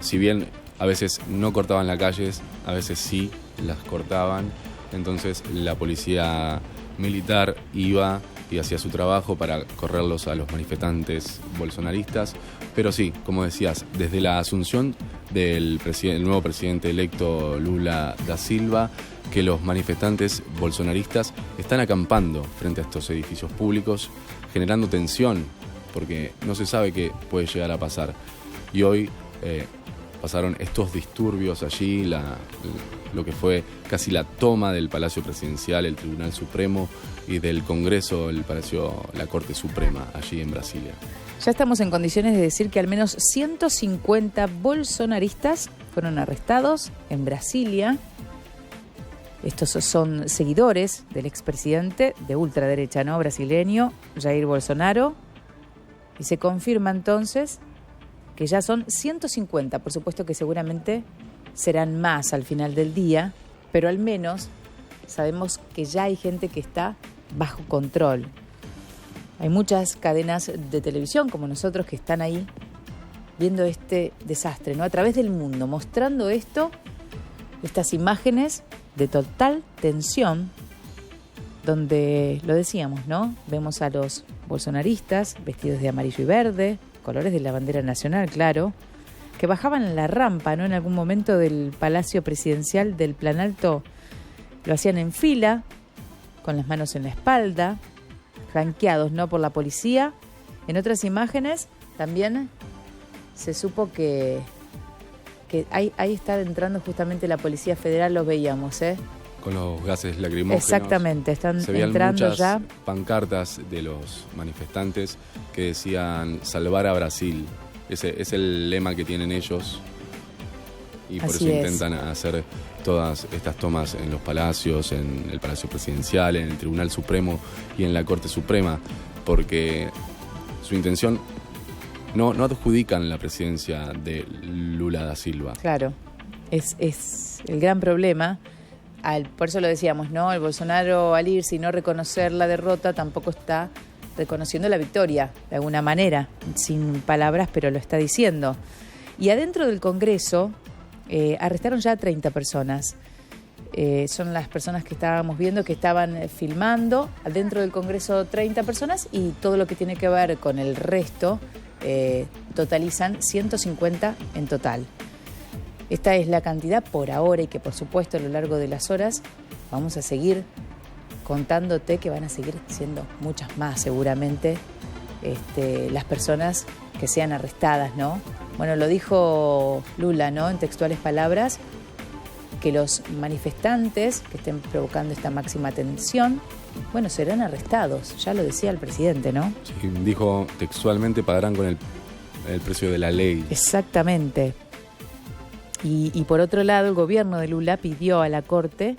Si bien a veces no cortaban las calles, a veces sí las cortaban. Entonces la policía militar iba y hacía su trabajo para correrlos a los manifestantes bolsonaristas. Pero sí, como decías, desde la asunción del nuevo presidente electo Lula da Silva, que los manifestantes bolsonaristas están acampando frente a estos edificios públicos, generando tensión, porque no se sabe qué puede llegar a pasar. Y hoy pasaron estos disturbios allí, lo que fue casi la toma del Palacio Presidencial, el Tribunal Supremo, y del Congreso, la Corte Suprema, allí en Brasilia. Ya estamos en condiciones de decir que al menos 150 bolsonaristas fueron arrestados en Brasilia. Estos son seguidores del expresidente de ultraderecha, ¿no?, brasileño, Jair Bolsonaro. Y se confirma entonces que ya son 150. Por supuesto que seguramente serán más al final del día, pero al menos sabemos que ya hay gente que está bajo control. Hay muchas cadenas de televisión como nosotros que están ahí viendo este desastre, ¿no?, a través del mundo, mostrando estas imágenes de total tensión, donde, lo decíamos, ¿no?, vemos a los bolsonaristas vestidos de amarillo y verde, colores de la bandera nacional, claro, que bajaban en la rampa, ¿no?, en algún momento del Palacio Presidencial del Planalto. Lo hacían en fila, con las manos en la espalda, flanqueados, ¿no?, por la policía. En otras imágenes también se supo que ahí está entrando justamente la Policía Federal, los veíamos, con los gases lacrimógenos. Exactamente, están se veían entrando muchas ya pancartas de los manifestantes que decían salvar a Brasil. Ese es el lema que tienen ellos, y por Así eso es. intentan hacer todas estas tomas en los palacios, en el Palacio Presidencial, en el Tribunal Supremo y en la Corte Suprema, porque su intención no adjudican la presidencia de Lula da Silva. Claro, es el gran problema. Por eso lo decíamos, ¿no? El Bolsonaro, al irse y no reconocer la derrota, tampoco está reconociendo la victoria, de alguna manera, sin palabras, pero lo está diciendo. Y adentro del Congreso arrestaron ya a 30 personas. Son las personas que estábamos viendo, que estaban filmando. Adentro del Congreso 30 personas, y todo lo que tiene que ver con el resto totalizan 150 en total. Esta es la cantidad por ahora, y que por supuesto a lo largo de las horas vamos a seguir contándote que van a seguir siendo muchas más seguramente las personas que sean arrestadas, ¿no? Bueno, lo dijo Lula, ¿no?, en textuales palabras, que los manifestantes que estén provocando esta máxima tensión, bueno, serán arrestados. Ya lo decía el presidente, ¿no? Sí, dijo textualmente, pagarán con el precio de la ley. Exactamente. Y por otro lado, el gobierno de Lula pidió a la Corte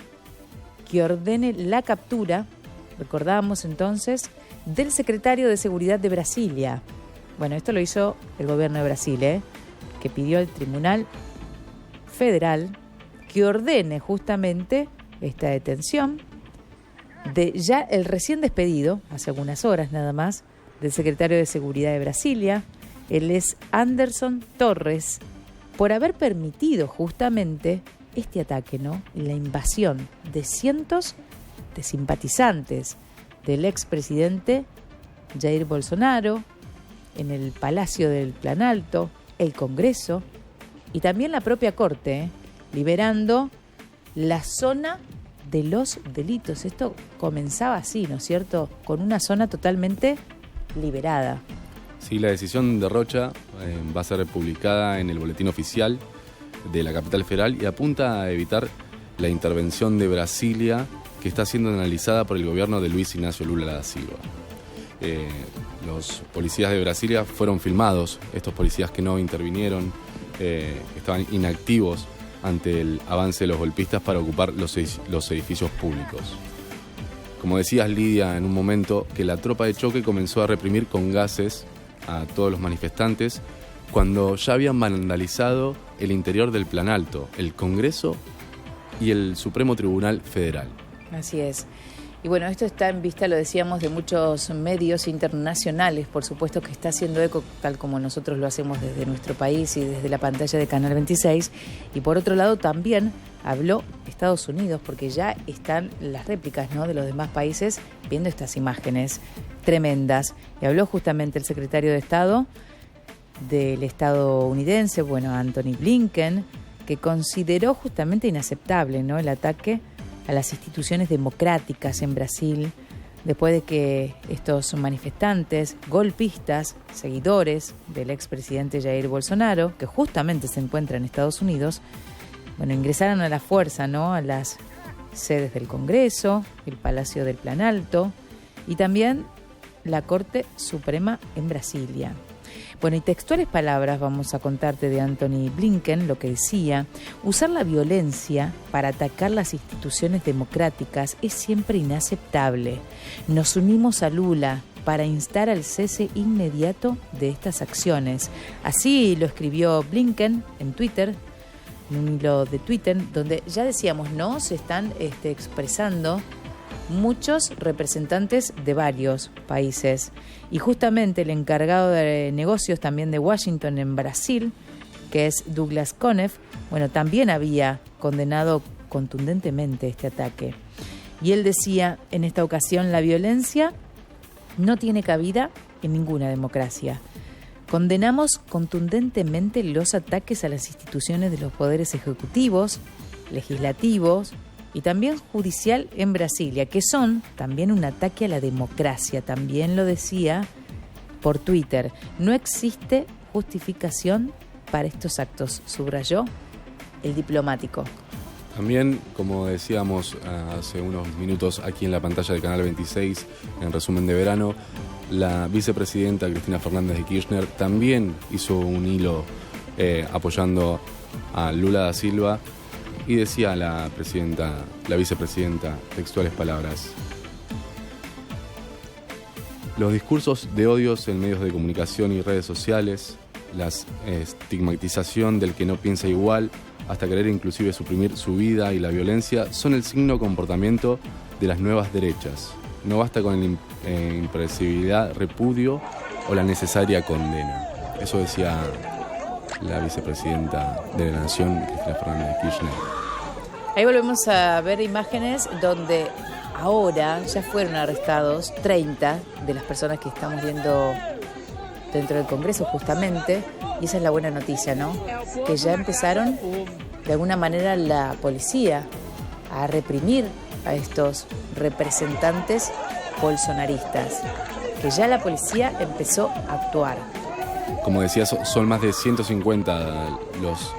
que ordene la captura, recordamos entonces, del secretario de Seguridad de Brasilia. Bueno, esto lo hizo el gobierno de Brasil, que pidió al Tribunal Federal que ordene justamente esta detención de ya el recién despedido, hace algunas horas nada más, del secretario de Seguridad de Brasilia. Él es Anderson Torres, por haber permitido justamente este ataque, ¿no?, la invasión de cientos de simpatizantes del expresidente Jair Bolsonaro en el Palacio del Planalto, el Congreso y también la propia Corte, liberando la zona de los delitos. Esto comenzaba así, ¿no es cierto?, con una zona totalmente liberada. Sí, la decisión de Rocha va a ser publicada en el Boletín Oficial de la capital federal y apunta a evitar la intervención de Brasilia, que está siendo analizada por el gobierno de Luis Ignacio Lula da Silva. Los policías de Brasilia fueron filmados, estos policías que no intervinieron, estaban inactivos ante el avance de los golpistas para ocupar los edificios públicos. Como decías, Lidia, en un momento, que la tropa de choque comenzó a reprimir con gases a todos los manifestantes cuando ya habían vandalizado el interior del Planalto, el Congreso y el Supremo Tribunal Federal. Así es. Y bueno, esto está en vista, lo decíamos, de muchos medios internacionales, por supuesto que está haciendo eco, tal como nosotros lo hacemos desde nuestro país y desde la pantalla de Canal 26. Y por otro lado también habló Estados Unidos, porque ya están las réplicas, ¿no?, de los demás países viendo estas imágenes tremendas. Y habló justamente el secretario de Estado del estadounidense, bueno, Anthony Blinken, que consideró justamente inaceptable, ¿no?, el ataque a las instituciones democráticas en Brasil, después de que estos manifestantes, golpistas, seguidores del expresidente Jair Bolsonaro, que justamente se encuentra en Estados Unidos, bueno, ingresaron a la fuerza, ¿no?, a las sedes del Congreso, el Palacio del Planalto y también la Corte Suprema en Brasilia. Bueno, y textuales palabras vamos a contarte de Anthony Blinken, lo que decía: usar la violencia para atacar las instituciones democráticas es siempre inaceptable. Nos unimos a Lula para instar al cese inmediato de estas acciones. Así lo escribió Blinken en Twitter, en un hilo de Twitter, donde ya decíamos, ¿no?, se están expresando muchos representantes de varios países. Y justamente el encargado de negocios también de Washington en Brasil, que es Douglas Conniff, bueno, también había condenado contundentemente este ataque. Y él decía, en esta ocasión, la violencia no tiene cabida en ninguna democracia. Condenamos contundentemente los ataques a las instituciones de los poderes ejecutivos, legislativos y también judicial en Brasilia, que son también un ataque a la democracia. También lo decía por Twitter. No existe justificación para estos actos, subrayó el diplomático. También, como decíamos hace unos minutos aquí en la pantalla de Canal 26, en resumen de verano, la vicepresidenta Cristina Fernández de Kirchner también hizo un hilo apoyando a Lula da Silva. Y decía la vicepresidenta, textuales palabras: los discursos de odios en medios de comunicación y redes sociales, la estigmatización del que no piensa igual, hasta querer inclusive suprimir su vida y la violencia, son el signo de comportamiento de las nuevas derechas. No basta con la impresibilidad, repudio o la necesaria condena. Eso decía la vicepresidenta de la Nación, Cristina Fernández de Kirchner. Ahí volvemos a ver imágenes donde ahora ya fueron arrestados 30 de las personas que estamos viendo dentro del Congreso justamente, y esa es la buena noticia, ¿no? Que ya empezaron de alguna manera la policía a reprimir a estos representantes bolsonaristas, que ya la policía empezó a actuar. Como decías, son más de 150 los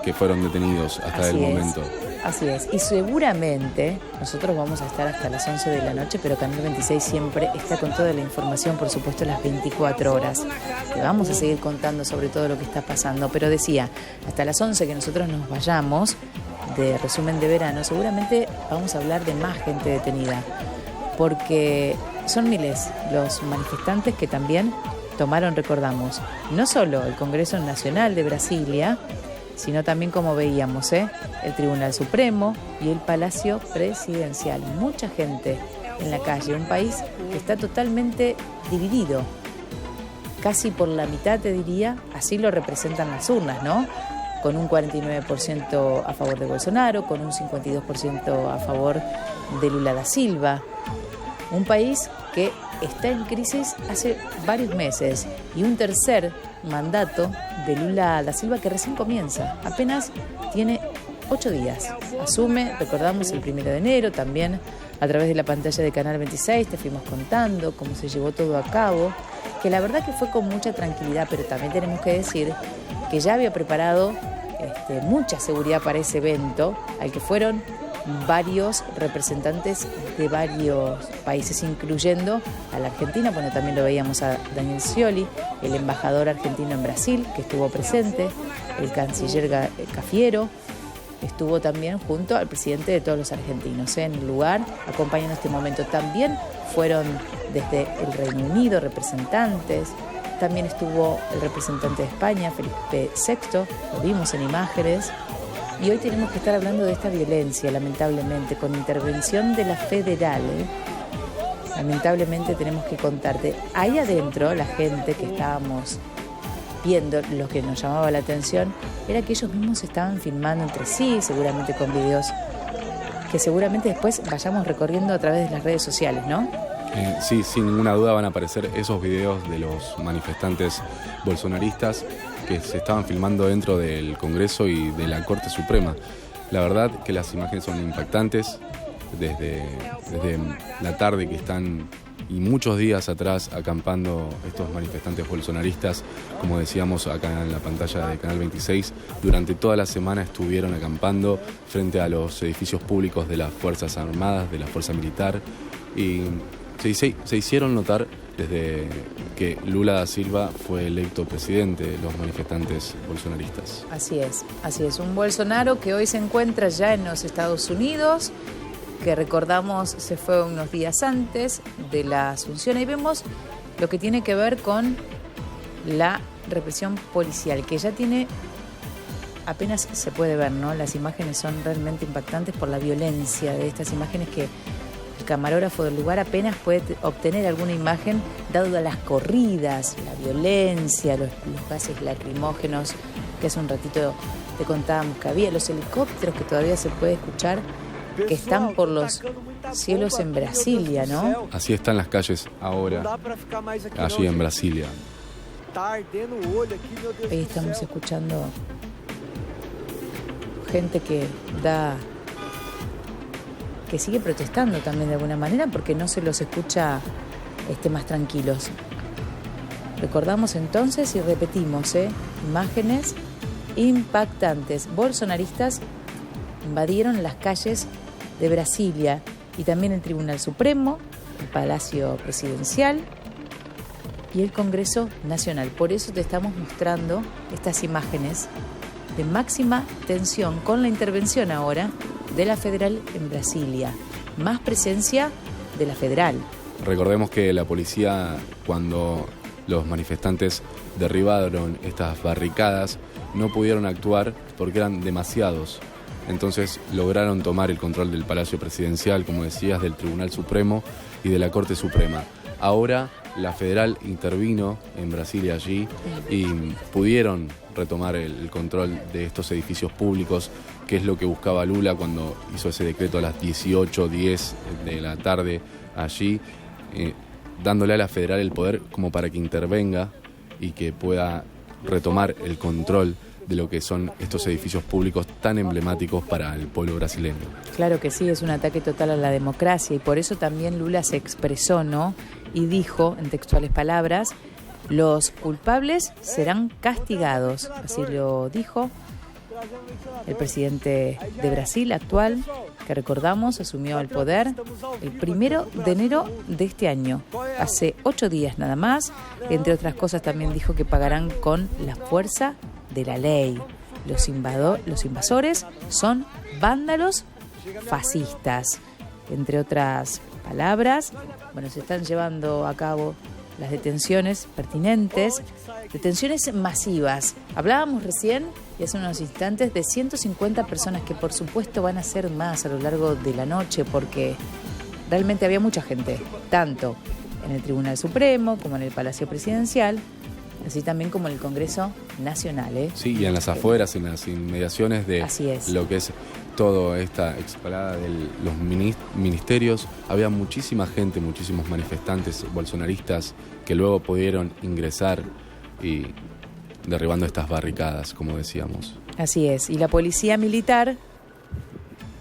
que fueron detenidos hasta el momento. Así es, y seguramente nosotros vamos a estar hasta las 11 de la noche, pero Canal 26 siempre está con toda la información, por supuesto, las 24 horas. Te vamos a seguir contando sobre todo lo que está pasando, pero decía, hasta las 11 que nosotros nos vayamos de resumen de verano, seguramente vamos a hablar de más gente detenida, porque son miles los manifestantes que también tomaron, recordamos, no solo el Congreso Nacional de Brasilia, sino también, como veíamos, el Tribunal Supremo y el Palacio Presidencial. Mucha gente en la calle, un país que está totalmente dividido, casi por la mitad, te diría, así lo representan las urnas, ¿no? Con un 49% a favor de Bolsonaro, con un 52% a favor de Lula da Silva. Un país que está en crisis hace varios meses y un tercer mandato de Lula da Silva que recién comienza, apenas tiene 8 días. Asume, recordamos, el 1 de enero, también a través de la pantalla de Canal 26 te fuimos contando cómo se llevó todo a cabo, que la verdad que fue con mucha tranquilidad, pero también tenemos que decir que ya había preparado mucha seguridad para ese evento, al que fueron varios representantes de varios países, incluyendo a la Argentina. Bueno, también lo veíamos a Daniel Scioli, el embajador argentino en Brasil, que estuvo presente, el canciller Cafiero, estuvo también junto al presidente de todos los argentinos en el lugar, acompañando este momento. También fueron desde el Reino Unido representantes, también estuvo el representante de España, Felipe VI, lo vimos en imágenes. Y hoy tenemos que estar hablando de esta violencia, lamentablemente, con intervención de la federal. Lamentablemente tenemos que contarte. Ahí adentro, la gente que estábamos viendo, lo que nos llamaba la atención, era que ellos mismos estaban filmando entre sí, seguramente con videos que seguramente después vayamos recorriendo a través de las redes sociales, ¿no? Sí, sin ninguna duda van a aparecer esos videos de los manifestantes bolsonaristas que se estaban filmando dentro del Congreso y de la Corte Suprema. La verdad que las imágenes son impactantes desde la tarde que están y muchos días atrás acampando estos manifestantes bolsonaristas, como decíamos acá en la pantalla de Canal 26, durante toda la semana estuvieron acampando frente a los edificios públicos de las Fuerzas Armadas, de la Fuerza Militar, y se hicieron notar desde que Lula da Silva fue electo presidente de los manifestantes bolsonaristas. Así es. Un Bolsonaro que hoy se encuentra ya en los Estados Unidos, que recordamos se fue unos días antes de la asunción. Ahí vemos lo que tiene que ver con la represión policial, que ya tiene, apenas se puede ver, ¿no? Las imágenes son realmente impactantes por la violencia de estas imágenes que el camarógrafo del lugar apenas puede obtener alguna imagen, dado a las corridas, la violencia, los gases lacrimógenos, que hace un ratito te contábamos que había, los helicópteros que todavía se puede escuchar, que están por los cielos en Brasilia, ¿no? Así están las calles ahora, allí en Brasilia. Ahí estamos escuchando gente que sigue protestando también de alguna manera, porque no se los escucha más tranquilos. Recordamos entonces y repetimos, imágenes impactantes. Bolsonaristas invadieron las calles de Brasilia y también el Tribunal Supremo, el Palacio Presidencial y el Congreso Nacional. Por eso te estamos mostrando estas imágenes de máxima tensión con la intervención ahora de la federal en Brasilia. Más presencia de la federal. Recordemos que la policía, cuando los manifestantes derribaron estas barricadas, no pudieron actuar porque eran demasiados. Entonces lograron tomar el control del Palacio Presidencial, como decías, del Tribunal Supremo y de la Corte Suprema. Ahora la federal intervino en Brasilia allí y pudieron retomar el control de estos edificios públicos, que es lo que buscaba Lula cuando hizo ese decreto a las 18:10 de la tarde allí, dándole a la federal el poder como para que intervenga y que pueda retomar el control de lo que son estos edificios públicos tan emblemáticos para el pueblo brasileño. Claro que sí, es un ataque total a la democracia y por eso también Lula se expresó, ¿no? Y dijo, en textuales palabras, los culpables serán castigados. Así lo dijo el presidente de Brasil actual, que recordamos asumió el poder el 1 de enero de este año, hace 8 días nada más. Entre otras cosas también dijo que pagarán con la fuerza de la ley. Los invasores son vándalos fascistas. Entre otras palabras, bueno, se están llevando a cabo las detenciones pertinentes, detenciones masivas. Hablábamos recién y hace unos instantes de 150 personas que por supuesto van a ser más a lo largo de la noche, porque realmente había mucha gente, tanto en el Tribunal Supremo como en el Palacio Presidencial, así también como en el Congreso Nacional. Sí, y en las afueras, en las inmediaciones de lo que es toda esta explanada de los ministerios, había muchísima gente, muchísimos manifestantes bolsonaristas que luego pudieron ingresar y derribando estas barricadas, como decíamos. Así es, y la policía militar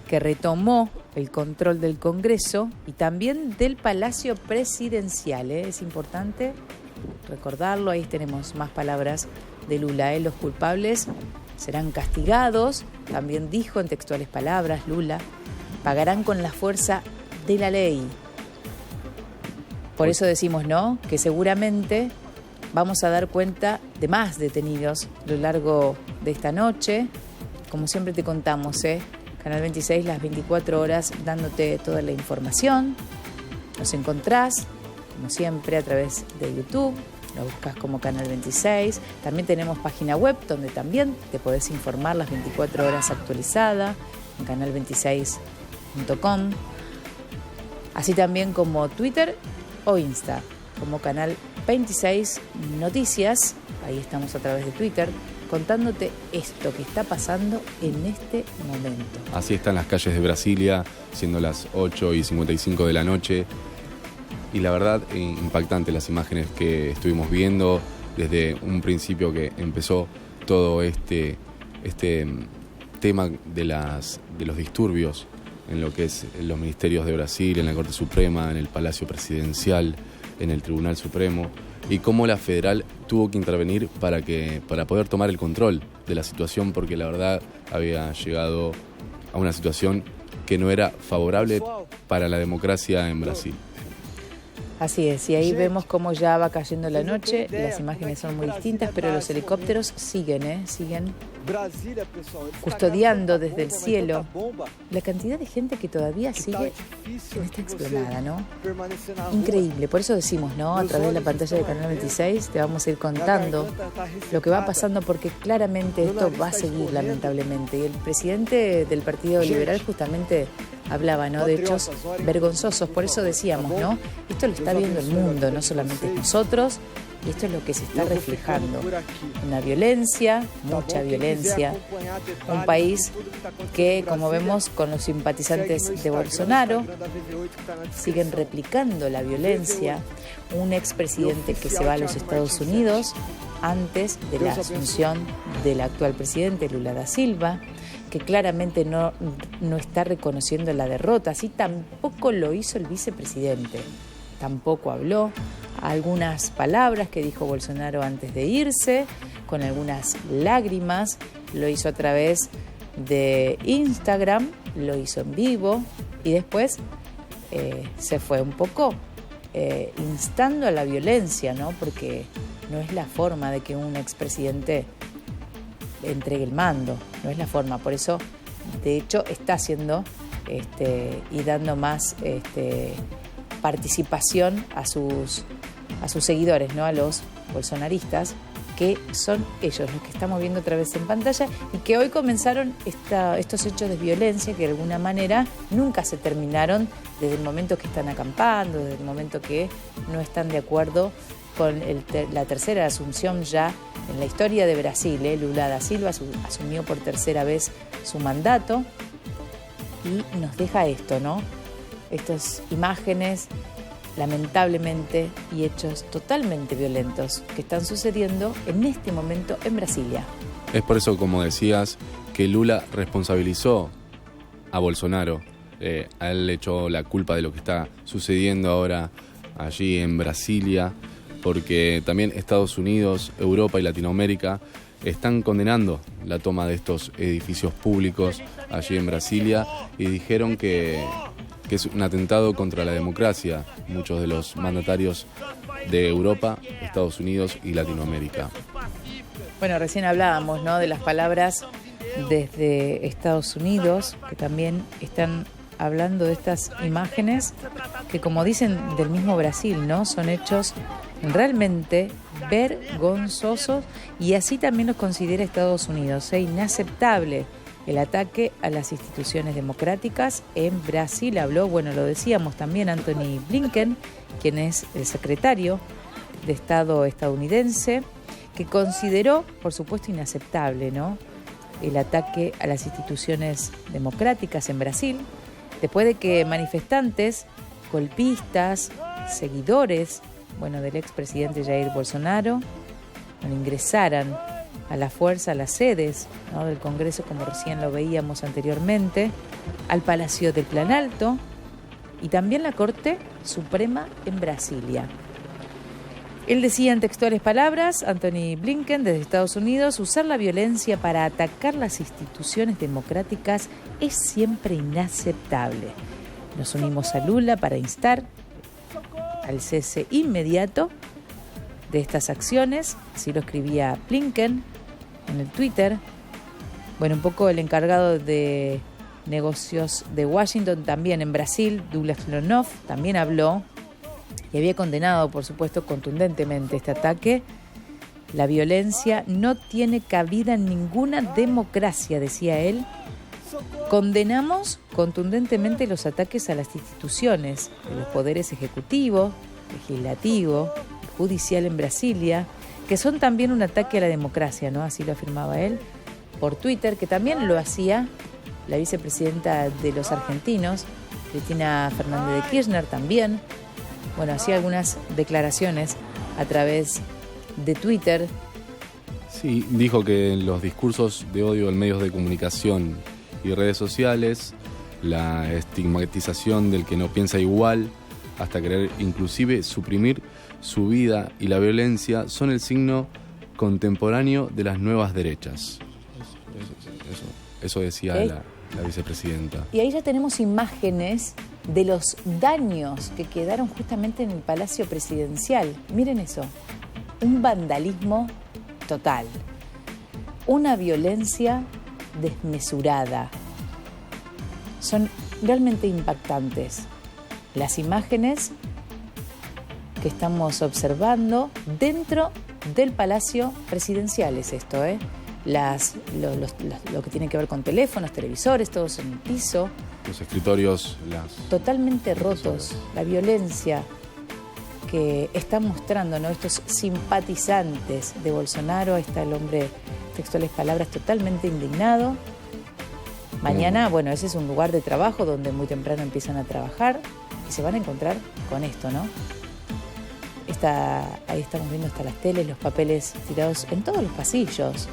que retomó el control del Congreso y también del Palacio Presidencial. Es importante recordarlo, ahí tenemos más palabras de Lula. Los culpables serán castigados, también dijo en textuales palabras Lula, pagarán con la fuerza de la ley. Por eso decimos, ¿no?, que seguramente vamos a dar cuenta de más detenidos a lo largo de esta noche. Como siempre te contamos, Canal 26, las 24 horas dándote toda la información. Nos encontrás, como siempre, a través de YouTube, lo buscas como Canal 26. También tenemos página web donde también te podés informar las 24 horas actualizada en canal26.com. Así también como Twitter o Insta, como Canal 26 Noticias. Ahí estamos a través de Twitter contándote esto que está pasando en este momento. Así están las calles de Brasilia, siendo las 8:55 de la noche. Y la verdad, impactante las imágenes que estuvimos viendo desde un principio que empezó todo este tema de los disturbios en lo que es los ministerios de Brasil, en la Corte Suprema, en el Palacio Presidencial, en el Tribunal Supremo, y cómo la federal tuvo que intervenir para poder tomar el control de la situación, porque la verdad había llegado a una situación que no era favorable para la democracia en Brasil. Así es, y ahí vemos cómo ya va cayendo la noche, las imágenes son muy distintas, pero los helicópteros siguen custodiando desde el cielo la cantidad de gente que todavía sigue en esta explanada, ¿no? Increíble, por eso decimos, ¿no? A través de la pantalla de Canal 26 te vamos a ir contando lo que va pasando, porque claramente esto va a seguir, lamentablemente. Y el presidente del Partido Liberal justamente hablaba, ¿no?, de hechos vergonzosos. Por eso decíamos, ¿no?, esto lo está viendo el mundo, no solamente nosotros, y esto es lo que se está reflejando. Una violencia, mucha violencia. Un país que, como vemos con los simpatizantes de Bolsonaro, siguen replicando la violencia. Un expresidente que se va a los Estados Unidos antes de la asunción del actual presidente, Lula da Silva, que claramente no está reconociendo la derrota. Así tampoco lo hizo el vicepresidente. Tampoco habló. Algunas palabras que dijo Bolsonaro antes de irse, con algunas lágrimas. Lo hizo a través de Instagram, lo hizo en vivo y después se fue un poco instando a la violencia, ¿no? Porque no es la forma de que un expresidente entregue el mando, no es la forma. Por eso, de hecho, está haciendo y dando más participación a sus seguidores, ¿no?, a los bolsonaristas, que son ellos los que estamos viendo otra vez en pantalla, y que hoy comenzaron estos hechos de violencia que de alguna manera nunca se terminaron desde el momento que están acampando, desde el momento que no están de acuerdo con la tercera asunción ya en la historia de Brasil. Lula da Silva asumió por tercera vez su mandato y nos deja esto, ¿no? Estas imágenes, lamentablemente, y hechos totalmente violentos que están sucediendo en este momento en Brasilia. Es por eso, como decías, que Lula responsabilizó a Bolsonaro. A él le echó la culpa de lo que está sucediendo ahora allí en Brasilia, porque también Estados Unidos, Europa y Latinoamérica están condenando la toma de estos edificios públicos allí en Brasilia, y dijeron que es un atentado contra la democracia, muchos de los mandatarios de Europa, Estados Unidos y Latinoamérica. Bueno, recién hablábamos, ¿no?, de las palabras desde Estados Unidos, que también están hablando de estas imágenes que, como dicen del mismo Brasil, ¿no?, son hechos realmente vergonzosos, y así también los considera Estados Unidos. Es inaceptable el ataque a las instituciones democráticas en Brasil. Habló, bueno, lo decíamos también, Anthony Blinken, quien es el secretario de Estado estadounidense, que consideró, por supuesto, inaceptable, ¿no?, el ataque a las instituciones democráticas en Brasil, después de que manifestantes, golpistas, seguidores, bueno, del expresidente Jair Bolsonaro, ingresaran a la fuerza a las sedes, ¿no?, del Congreso, como recién lo veíamos anteriormente, al Palacio del Planalto y también la Corte Suprema en Brasilia. Él decía en textuales palabras, Anthony Blinken, desde Estados Unidos: usar la violencia para atacar las instituciones democráticas es siempre inaceptable. Nos unimos a Lula para instar al cese inmediato de estas acciones, así lo escribía Blinken en el Twitter. Bueno, un poco el encargado de negocios de Washington también en Brasil, Douglas Slonoff, también habló y había condenado, por supuesto, contundentemente este ataque. La violencia no tiene cabida en ninguna democracia, decía él. Condenamos contundentemente los ataques a las instituciones de los poderes ejecutivo, legislativo y judicial en Brasilia, que son también un ataque a la democracia, ¿no? Así lo afirmaba él por Twitter, que también lo hacía la vicepresidenta de los argentinos, Cristina Fernández de Kirchner, también. Bueno, hacía algunas declaraciones a través de Twitter. Sí, dijo que los discursos de odio en medios de comunicación y redes sociales, la estigmatización del que no piensa igual, hasta querer inclusive suprimir su vida y la violencia, son el signo contemporáneo de las nuevas derechas. Eso decía la vicepresidenta. Y ahí ya tenemos imágenes de los daños que quedaron justamente en el Palacio Presidencial. Miren eso, un vandalismo total, una violencia desmesurada. Son realmente impactantes las imágenes que estamos observando dentro del Palacio Presidencial. Es esto, lo que tiene que ver con teléfonos, televisores, todos en el piso. Los escritorios, totalmente rotos. La violencia que están mostrando, ¿no?, estos simpatizantes de Bolsonaro. Ahí está el hombre, textuales palabras, totalmente indignado. Mañana, bueno, ese es un lugar de trabajo donde muy temprano empiezan a trabajar y se van a encontrar con esto, ¿no? Ahí estamos viendo hasta las teles, los papeles tirados en todos los pasillos.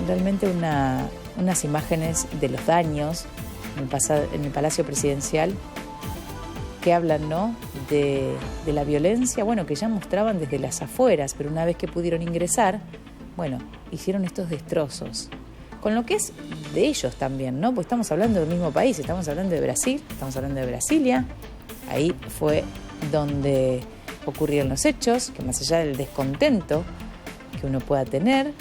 Realmente unas imágenes de los daños en el Palacio Presidencial que hablan, ¿no?, de la violencia, bueno, que ya mostraban desde las afueras, pero una vez que pudieron ingresar, bueno, hicieron estos destrozos. Con lo que es de ellos también, ¿no? Pues estamos hablando del mismo país, estamos hablando de Brasil, estamos hablando de Brasilia. Ahí fue donde ocurrieron los hechos, que más allá del descontento que uno pueda tener...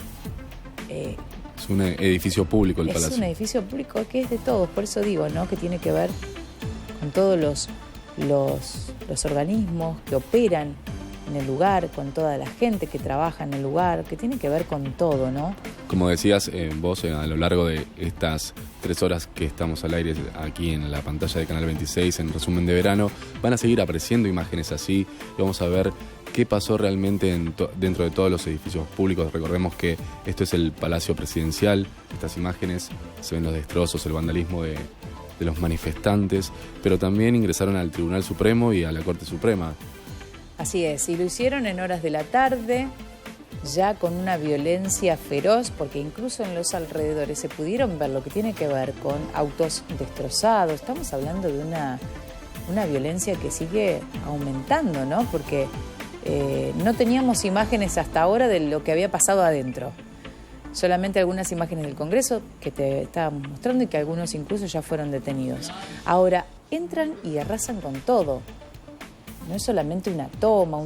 es un edificio público el palacio. Es un edificio público que es de todos, por eso digo, ¿no?, que tiene que ver con todos los organismos que operan en el lugar, con toda la gente que trabaja en el lugar, que tiene que ver con todo, ¿no? Como decías vos, a lo largo de estas 3 horas que estamos al aire aquí en la pantalla de Canal 26, en Resumen de Verano, van a seguir apareciendo imágenes así y vamos a ver qué pasó realmente dentro de todos los edificios públicos. Recordemos que esto es el Palacio Presidencial. Estas imágenes se ven los destrozos, el vandalismo de los manifestantes, pero también ingresaron al Tribunal Supremo y a la Corte Suprema. Así es, y lo hicieron en horas de la tarde, ya con una violencia feroz, porque incluso en los alrededores se pudieron ver lo que tiene que ver con autos destrozados. Estamos hablando de una violencia que sigue aumentando, ¿no? Porque no teníamos imágenes hasta ahora de lo que había pasado adentro. Solamente algunas imágenes del Congreso que te estábamos mostrando y que algunos incluso ya fueron detenidos. Ahora, entran y arrasan con todo. No es solamente una toma,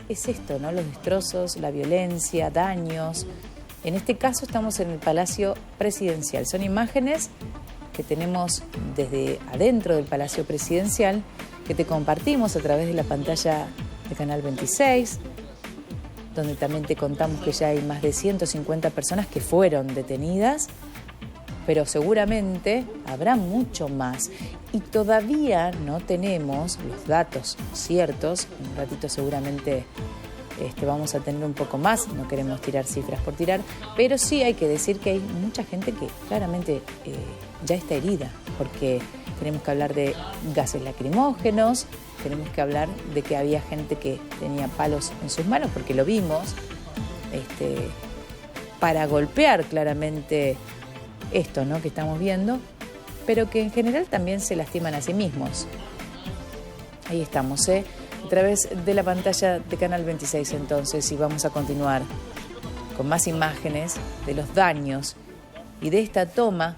es esto, ¿no? Los destrozos, la violencia, daños. En este caso estamos en el Palacio Presidencial. Son imágenes que tenemos desde adentro del Palacio Presidencial, que te compartimos a través de la pantalla de Canal 26, donde también te contamos que ya hay más de 150 personas que fueron detenidas, pero seguramente habrá mucho más. Y todavía no tenemos los datos ciertos. En un ratito seguramente vamos a tener un poco más. No queremos tirar cifras por tirar, pero sí hay que decir que hay mucha gente que claramente ya está herida, porque tenemos que hablar de gases lacrimógenos, tenemos que hablar de que había gente que tenía palos en sus manos, porque lo vimos, para golpear claramente esto, ¿no?, que estamos viendo, pero que en general también se lastiman a sí mismos. Ahí estamos, a través de la pantalla de Canal 26 entonces, y vamos a continuar con más imágenes de los daños y de esta toma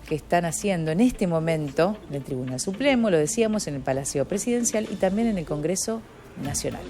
que están haciendo en este momento en el Tribunal Supremo, lo decíamos, en el Palacio Presidencial y también en el Congreso Nacional.